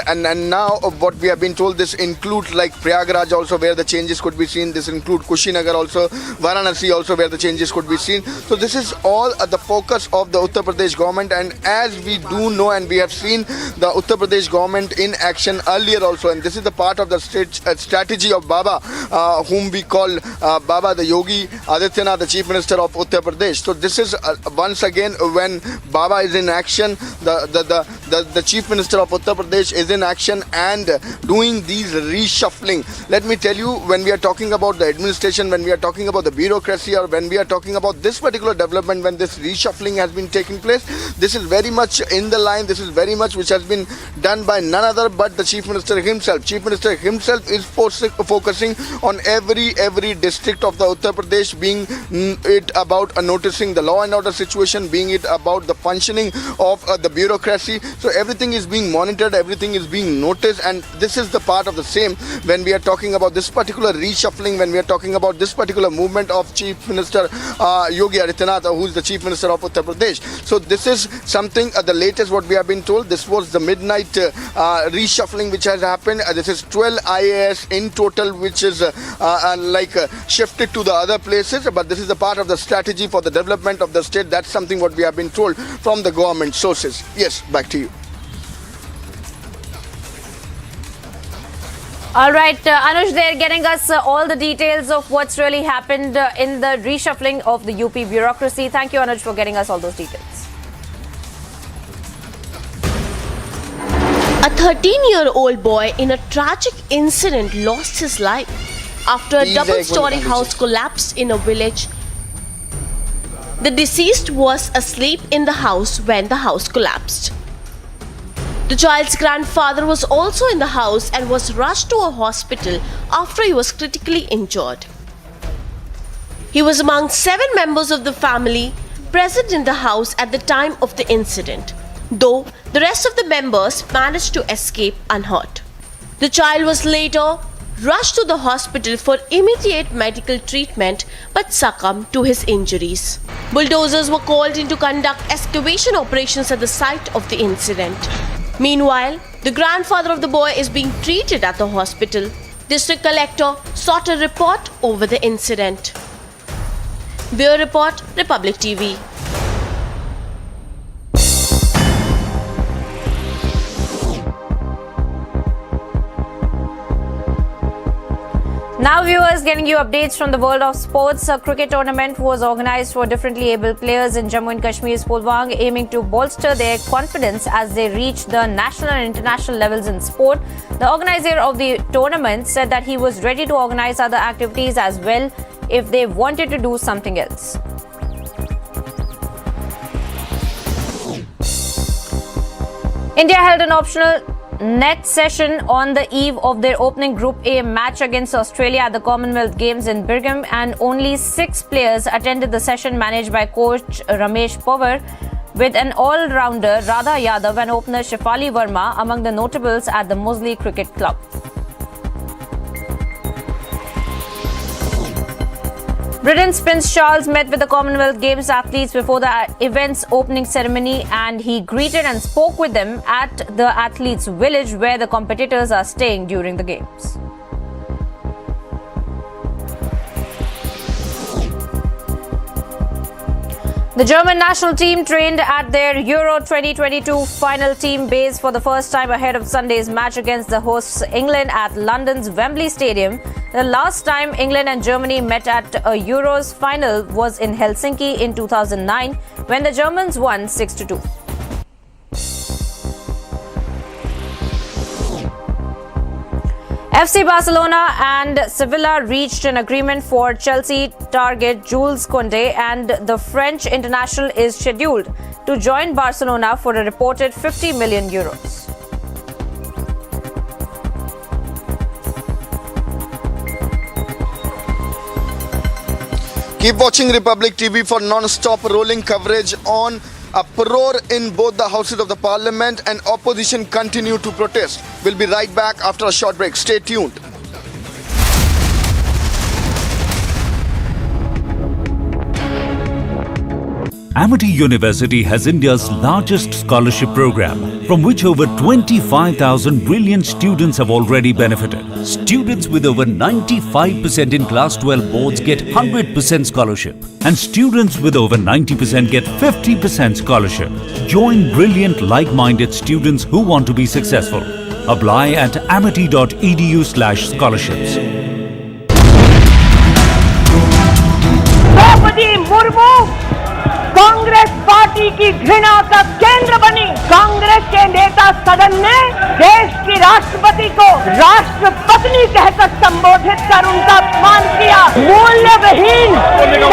now what we have been told, this includes like Prayagraj also where the changes could be seen. This includes Kushinagar also, Varanasi also where the changes could be seen. So this is all the focus of the Uttar Pradesh government. And as we do know and we have seen the Uttar Pradesh government in action earlier also, and this is the part of the strategy of Baba, whom we call Baba the Yogi Adityanath, the Chief Minister of Uttar Pradesh. So this is once again when Baba is in action, the Chief Minister of Uttar Pradesh is in action and doing these reshuffling. Let me tell you, when we are talking about the administration, when we are talking about the bureaucracy, or when we are talking about this particular development, when this reshuffling has been taking place, this is very much in the line, this is very much which has been done by none other but the Chief Minister himself. Chief Minister himself is focusing on every district of the Uttar Pradesh, being it about noticing the law and order situation, being it about the functioning of the bureaucracy. So everything is being monitored, everything is being noticed, and this is the part of the same when we are talking about this particular reshuffling, when we are talking about this particular movement of Chief Minister Yogi Adityanath, who is the Chief Minister of Uttar Pradesh. So this is something, the latest what we have been told, this was the midnight reshuffling which has happened. This is 12 IAS in total which is shifted to the other places, but this is the part of the strategy for the development of the state. That's something what we have been told from the government sources. Yes, back to you. All right, Anuj, they're getting us all the details of what's really happened in the reshuffling of the UP bureaucracy. Thank you, Anuj, for getting us all those details. A 13-year-old boy in a tragic incident lost his life after a double-story house collapsed in a village. The deceased was asleep in the house when the house collapsed. The child's grandfather was also in the house and was rushed to a hospital after he was critically injured. He was among 7 members of the family present in the house at the time of the incident, though the rest of the members managed to escape unhurt. The child was later rushed to the hospital for immediate medical treatment but succumbed to his injuries. Bulldozers were called in to conduct excavation operations at the site of the incident. Meanwhile, the grandfather of the boy is being treated at the hospital. District Collector sought a report over the incident. Bureau Report, Republic TV. Now viewers, getting you updates from the world of sports. A cricket tournament was organized for differently able players in Jammu and Kashmir's Pulwang, aiming to bolster their confidence as they reach the national and international levels in sport. The organizer of the tournament said that he was ready to organize other activities as well if they wanted to do something else. India held an optional net session on the eve of their opening Group A match against Australia at the Commonwealth Games in Birmingham, and only 6 players attended the session managed by coach Ramesh Pawar, with an all-rounder Radha Yadav and opener Shefali Verma among the notables at the Moseley Cricket Club. Britain's Prince Charles met with the Commonwealth Games athletes before the event's opening ceremony, and he greeted and spoke with them at the athletes' village where the competitors are staying during the Games. The German national team trained at their Euro 2022 final team base for the first time ahead of Sunday's match against the hosts England at London's Wembley Stadium. The last time England and Germany met at a Euros final was in Helsinki in 2009 when the Germans won 6-2. FC Barcelona and Sevilla reached an agreement for Chelsea target Jules Koundé, and the French international is scheduled to join Barcelona for a reported €50 million. Keep watching Republic TV for non-stop rolling coverage on uproar in both the houses of the parliament, and opposition continue to protest. We'll be right back after a short break. Stay tuned. Amity University has India's largest scholarship program, from which over 25,000 brilliant students have already benefited. Students with over 95% in Class 12 boards get 100% scholarship, and students with over 90% get 50% scholarship. Join brilliant like-minded students who want to be successful. Apply at amity.edu/scholarships. Draupadi Murmu Congress party की घृणा का केंद्र बनी। कांग्रेस के नेता सदन ने देश की राष्ट्रपति को राष्ट्रपत्नी कहकर संबोधित कर उनका अपमान किया। मूल्यविहीन,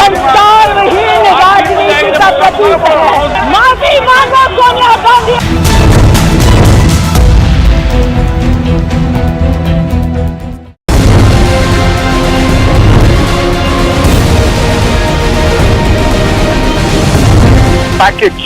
संस्कारविहीन राजनीति का प्रतीक है। माफी मांगो Sonia Gandhi. Packets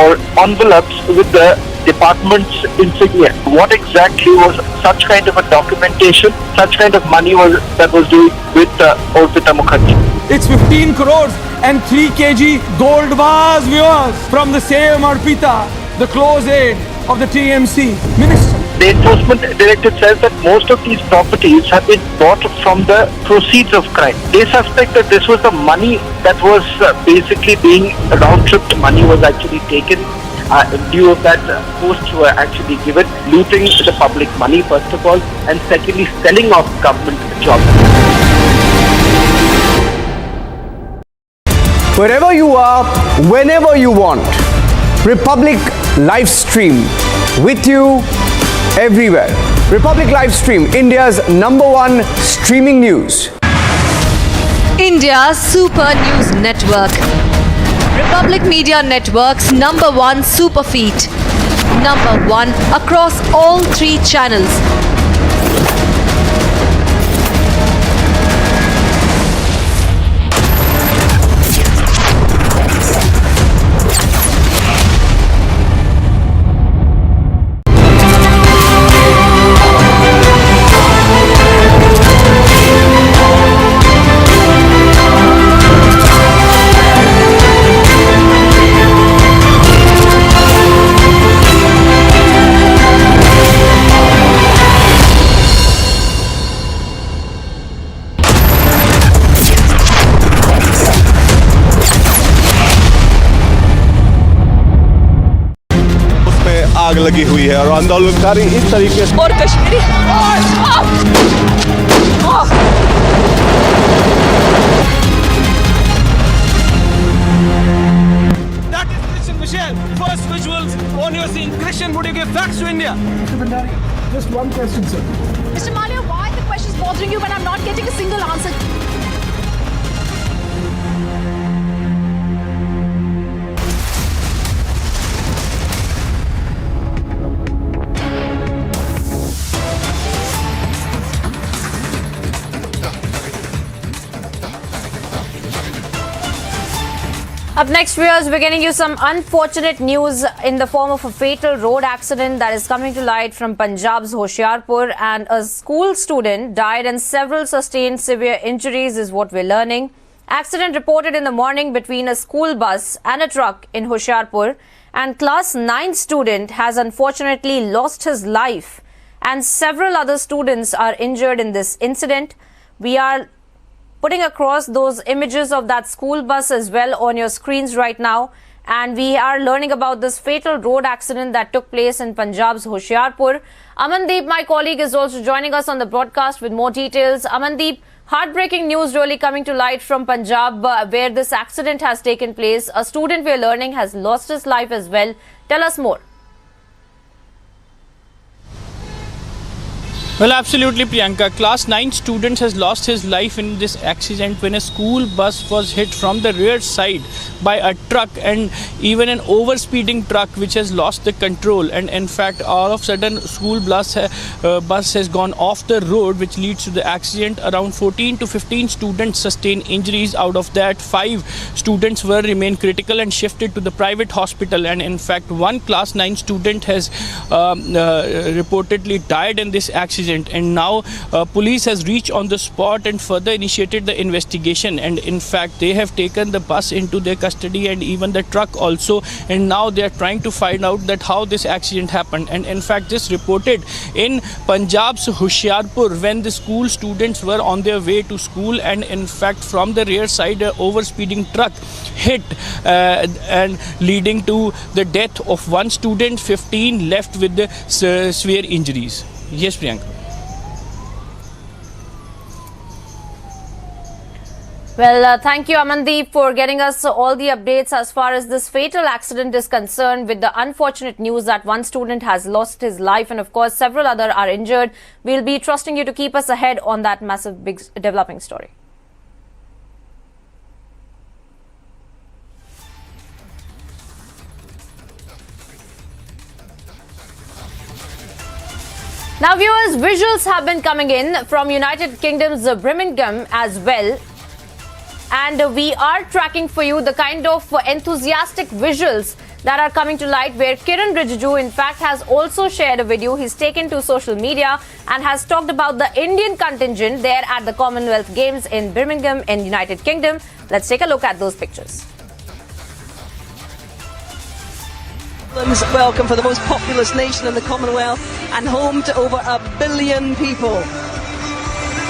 or envelopes with the department's insignia. What exactly was such kind of a documentation, such kind of money that was doing with Orpita Mukherjee? It's 15 crores and 3 kg gold vase, viewers, from the same Arpita, the close aide of the TMC minister. The enforcement directorate says that most of these properties have been bought from the proceeds of crime. They suspect that this was the money that was basically being round-tripped. Money was actually taken in lieu of that. Posts were actually given, looting the public money first of all, and secondly selling off government jobs. Wherever you are, whenever you want, Republic live stream with you everywhere. Republic live stream, India's #1 streaming news. India's Super News Network. Republic Media Network's #1 super feed. #1 across all 3 channels. आग लगी हुई है और आंदोलनकारी इस तरीके से और Kashmiri That is Christian Michel. First visuals on your scene. Christian, would you give facts to India? Mr. Bhandari, just one question, sir. Mr. Malia, why are the questions bothering you when I'm not getting a single answer? Up next, viewers, we're getting you some unfortunate news in the form of a fatal road accident that is coming to light from Punjab's Hoshiarpur, and a school student died and several sustained severe injuries is what we're learning. Accident reported in the morning between a school bus and a truck in Hoshiarpur, and class 9 student has unfortunately lost his life and several other students are injured in this incident. We are putting across those images of that school bus as well on your screens right now, and we are learning about this fatal road accident that took place in Punjab's Hoshiarpur. Amandeep, my colleague, is also joining us on the broadcast with more details. Amandeep, heartbreaking news really coming to light from Punjab, where this accident has taken place. A student, we are learning, has lost his life as well. Tell us more. Well, absolutely, Priyanka. Class 9 student has lost his life in this accident when a school bus was hit from the rear side by a truck, and even an overspeeding truck which has lost the control. And in fact, all of a sudden, school bus has gone off the road, which leads to the accident. Around 14 to 15 students sustained injuries. Out of that, 5 students remain critical and shifted to the private hospital. And in fact, one class 9 student has reportedly died in this accident. And now police has reached on the spot and further initiated the investigation, and in fact they have taken the bus into their custody and even the truck also, and now they are trying to find out that how this accident happened. And in fact this reported in Punjab's Hoshiarpur when the school students were on their way to school, and in fact from the rear side a overspeeding truck hit and leading to the death of one student, 15 left with the severe injuries. Yes, Priyanka. Well, thank you, Amandeep, for getting us all the updates as far as this fatal accident is concerned, with the unfortunate news that one student has lost his life and, of course, several other are injured. We'll be trusting you to keep us ahead on that massive, big developing story. Now, viewers, visuals have been coming in from United Kingdom's Birmingham as well. And we are tracking for you the kind of enthusiastic visuals that are coming to light, where Kiran Rijiju, in fact, has also shared a video he's taken to social media and has talked about the Indian contingent there at the Commonwealth Games in Birmingham in United Kingdom. Let's take a look at those pictures. Welcome for the most populous nation in the Commonwealth and home to over 1 billion people.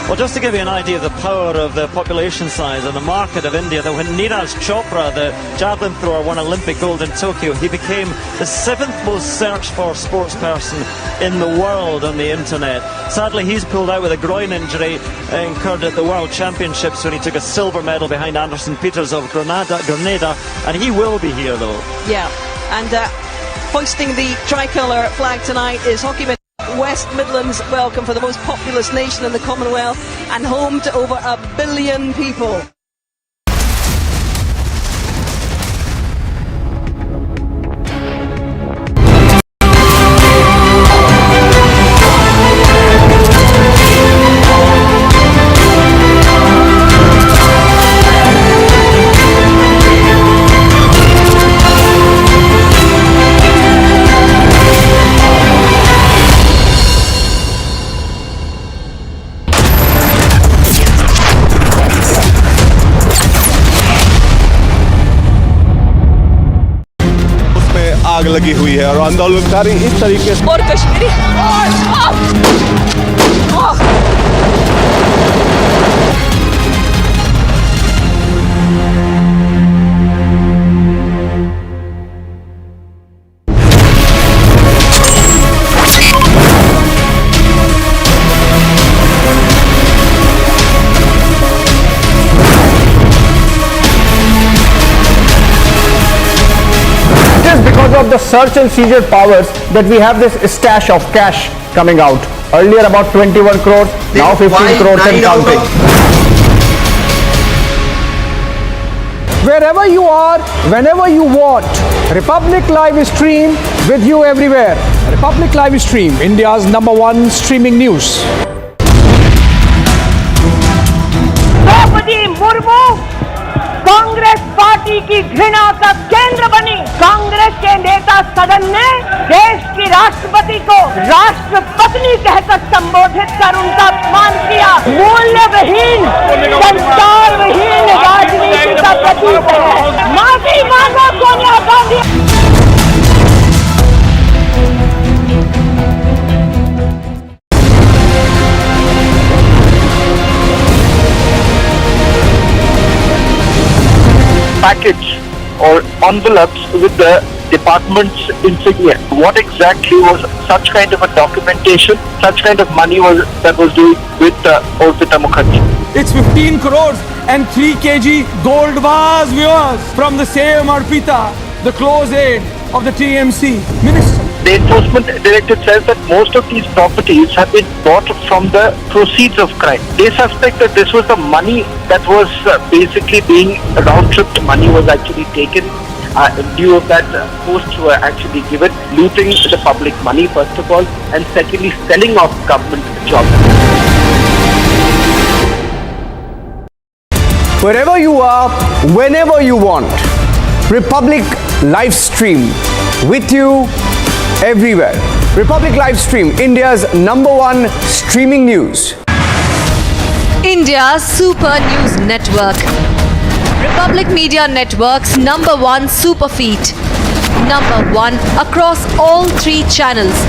Well, just to give you an idea of the power of the population size and the market of India, that when Neeraj Chopra, the javelin thrower, won Olympic gold in Tokyo, he became the 7th most searched for sports person in the world on the internet. Sadly, he's pulled out with a groin injury incurred at the World Championships when he took a silver medal behind Anderson Peters of Grenada, and he will be here though. Yeah, and hoisting the tricolour flag tonight is hockey West Midlands. Welcome for the most populous nation in the Commonwealth and home to over 1 billion people. आग लगी हुई है और आंदोलनकारी इस तरीके से और Kashmiri because of the search and seizure powers that we have this stash of cash coming out. Earlier about 21 crores, now 15 crores and counting. Wherever you are, whenever you want, Republic Live Stream with you everywhere. Republic Live Stream, India's #1 streaming news. Draupadi Murmu Congress party की घृणा का केंद्र बनी कांग्रेस के नेता सदन ने देश की राष्ट्रपति को राष्ट्रपत्नी कहकर संबोधित कर उनका अपमान किया। मूल्यविहीन, संस्कारविहीन राजनीति का प्रतीक है। माफी मांगो Sonia Gandhi. Packets or envelopes with the department's insignia. What exactly was such kind of a documentation, such kind of money that was doing with Orpita Mukherjee? It's 15 crores and 3 kg gold bars, viewers, from the same Arpita, the close aide of the TMC minister. The enforcement directorate says that most of these properties have been bought from the proceeds of crime. They suspect that this was the money that was basically being round-tripped money was actually taken. In lieu of that, posts were actually given, looting the public money first of all, and secondly selling off government jobs. Wherever you are, whenever you want, Republic live stream with you everywhere. Republic live stream, India's #1 streaming news. India's Super News Network. Republic Media Network's #1 super feed. #1 across all 3 channels.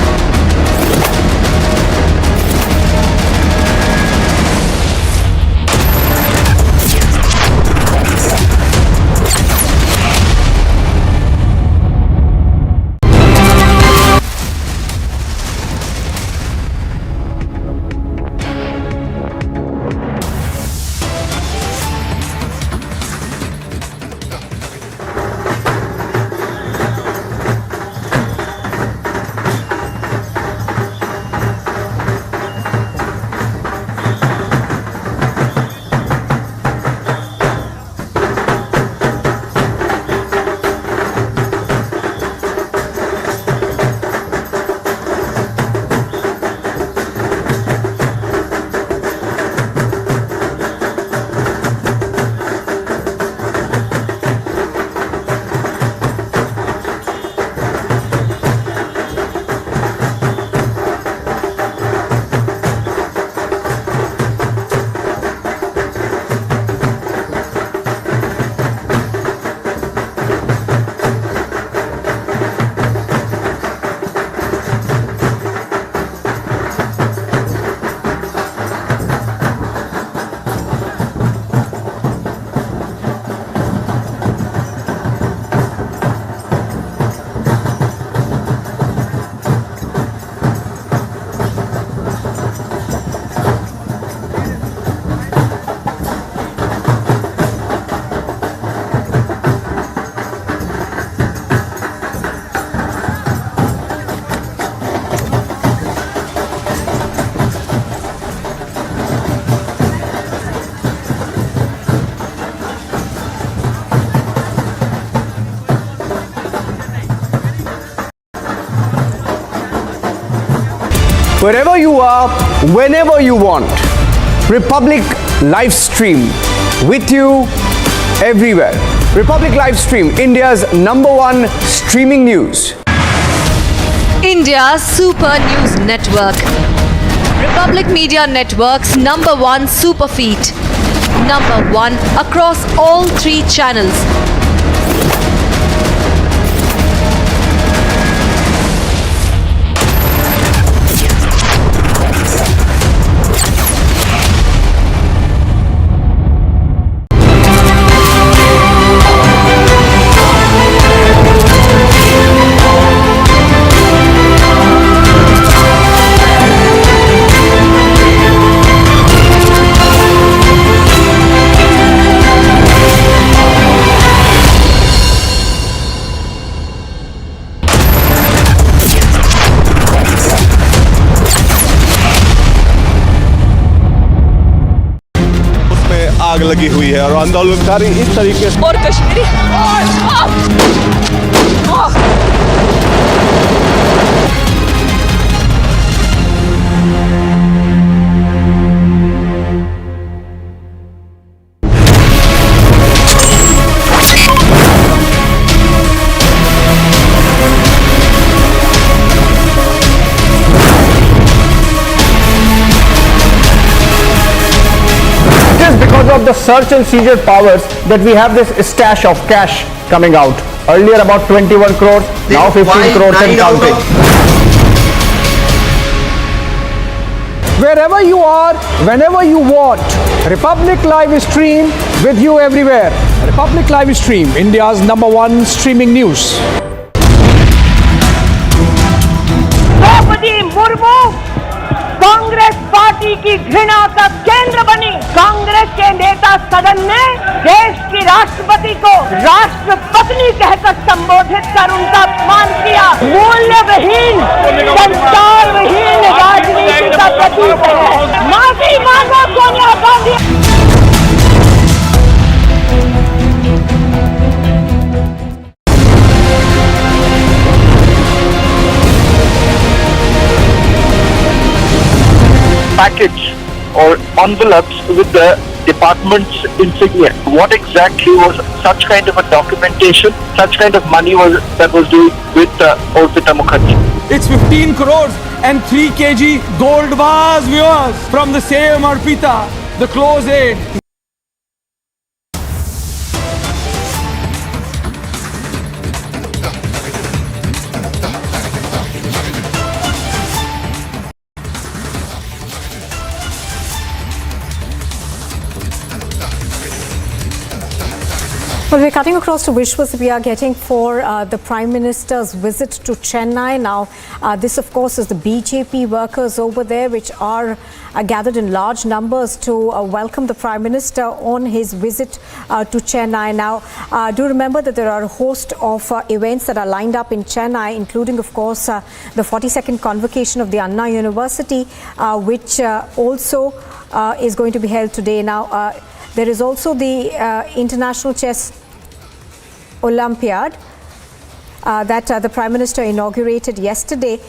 Wherever you are, whenever you want, Republic live stream with you everywhere. Republic live stream, India's #1 streaming news. India's Super News Network. Republic Media Network's #1 super feed. #1 across all 3 channels. आग लगी हुई है और आंदोलनकारी इस तरीके से और Kashmiri of the search and seizure powers that we have this stash of cash coming out. Earlier about 21 crores, now 15 crores and counting. Wherever you are, whenever you want, Republic Live Stream with you everywhere. Republic Live Stream, India's #1 streaming news. Draupadi Murmu Congress party की घृणा का केंद्र बनी। कांग्रेस के नेता सदन में देश की राष्ट्रपति को राष्ट्रपत्नी कहकर संबोधित कर उनका अपमान किया। मूल्यविहीन, संस्कारविहीन राजनीति का प्रतीक है। माफी मांगो Sonia Gandhi. package or envelopes with the department's insignia. What exactly was such kind of a documentation, such kind of money that was doing with Orpita Mukherjee? It's 15 crores and 3 kg gold bars, viewers, from the same Arpita, the close aide. Well, we're cutting across to visuals we are getting for the Prime Minister's visit to Chennai. Now, this, of course, is the BJP workers over there, which are gathered in large numbers to welcome the Prime Minister on his visit to Chennai. Now, do remember that there are a host of events that are lined up in Chennai, including, of course, the 42nd Convocation of the Anna University, which also is going to be held today. Now, there is also the International Chess Olympiad that the Prime Minister inaugurated yesterday.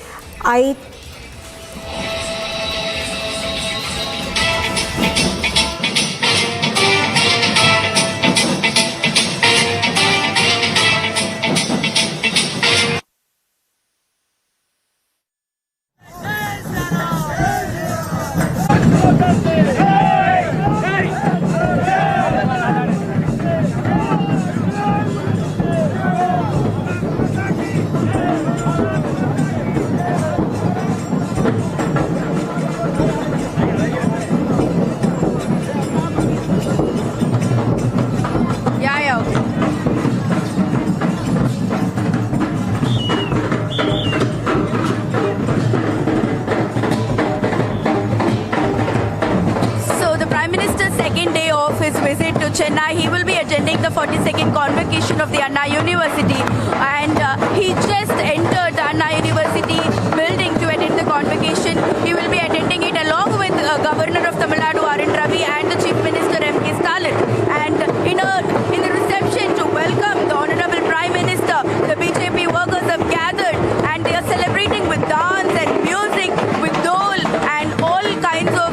Chennai, he will be attending the 42nd Convocation of the Anna University, and he just entered the Anna University building to attend the convocation. He will be attending it along with Governor of Tamil Nadu Ravi and the Chief Minister M.K. Stalin. And in the reception to welcome the Honorable Prime Minister, the BJP workers have gathered and they are celebrating with dance and music, with dole and all kinds of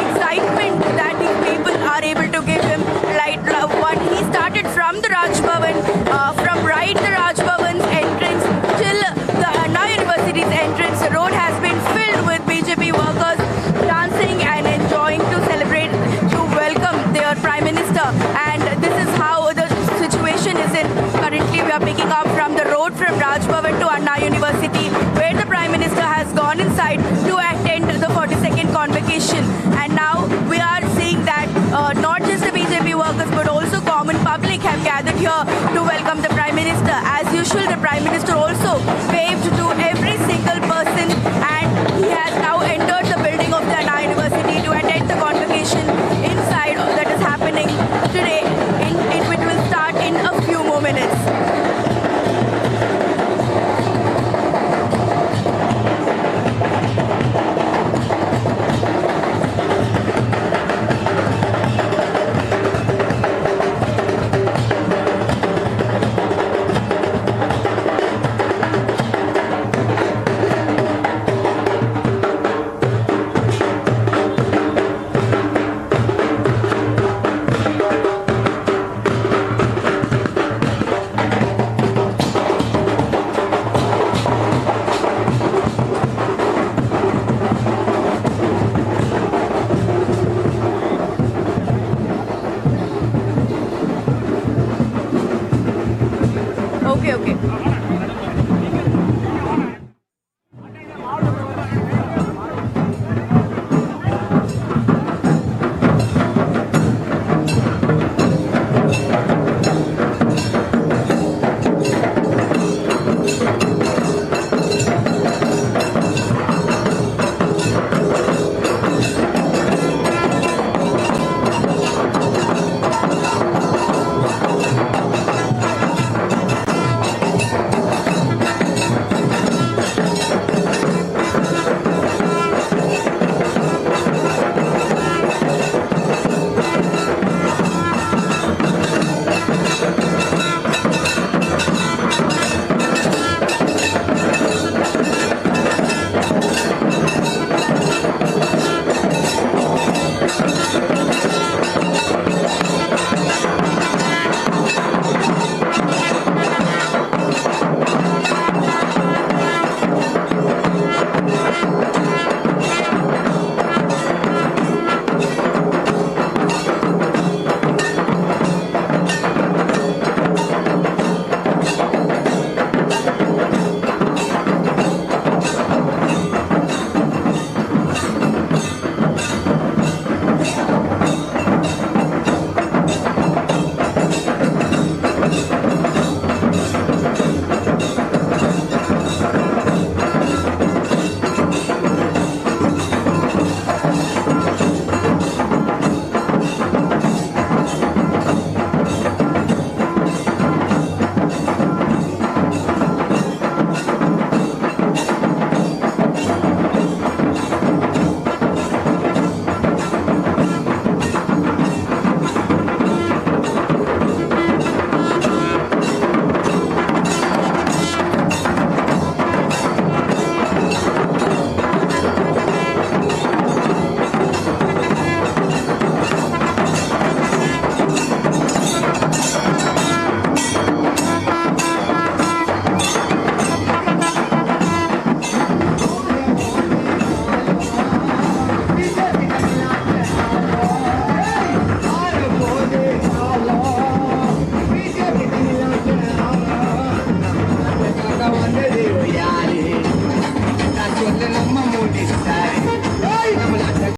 excitement that these people are able to give him. He started from the Raj Bhavan, from the Raj Bhavan's entrance till the Anna University's entrance. The road has been filled with BJP workers dancing and enjoying to celebrate, to welcome their Prime Minister. And this is how the situation is in. Currently, we are picking up from the road from Raj Bhavan to Anna University, where the Prime Minister has gone inside to attend the 42nd Convocation. And now we are seeing that not just the BJP workers but also common public have gathered here to welcome the Prime Minister. As usual, the Prime Minister also waved to every single person, and he has now entered the building of the Anna University to attend the convocation inside that is happening today. It will start in a few more minutes. decide.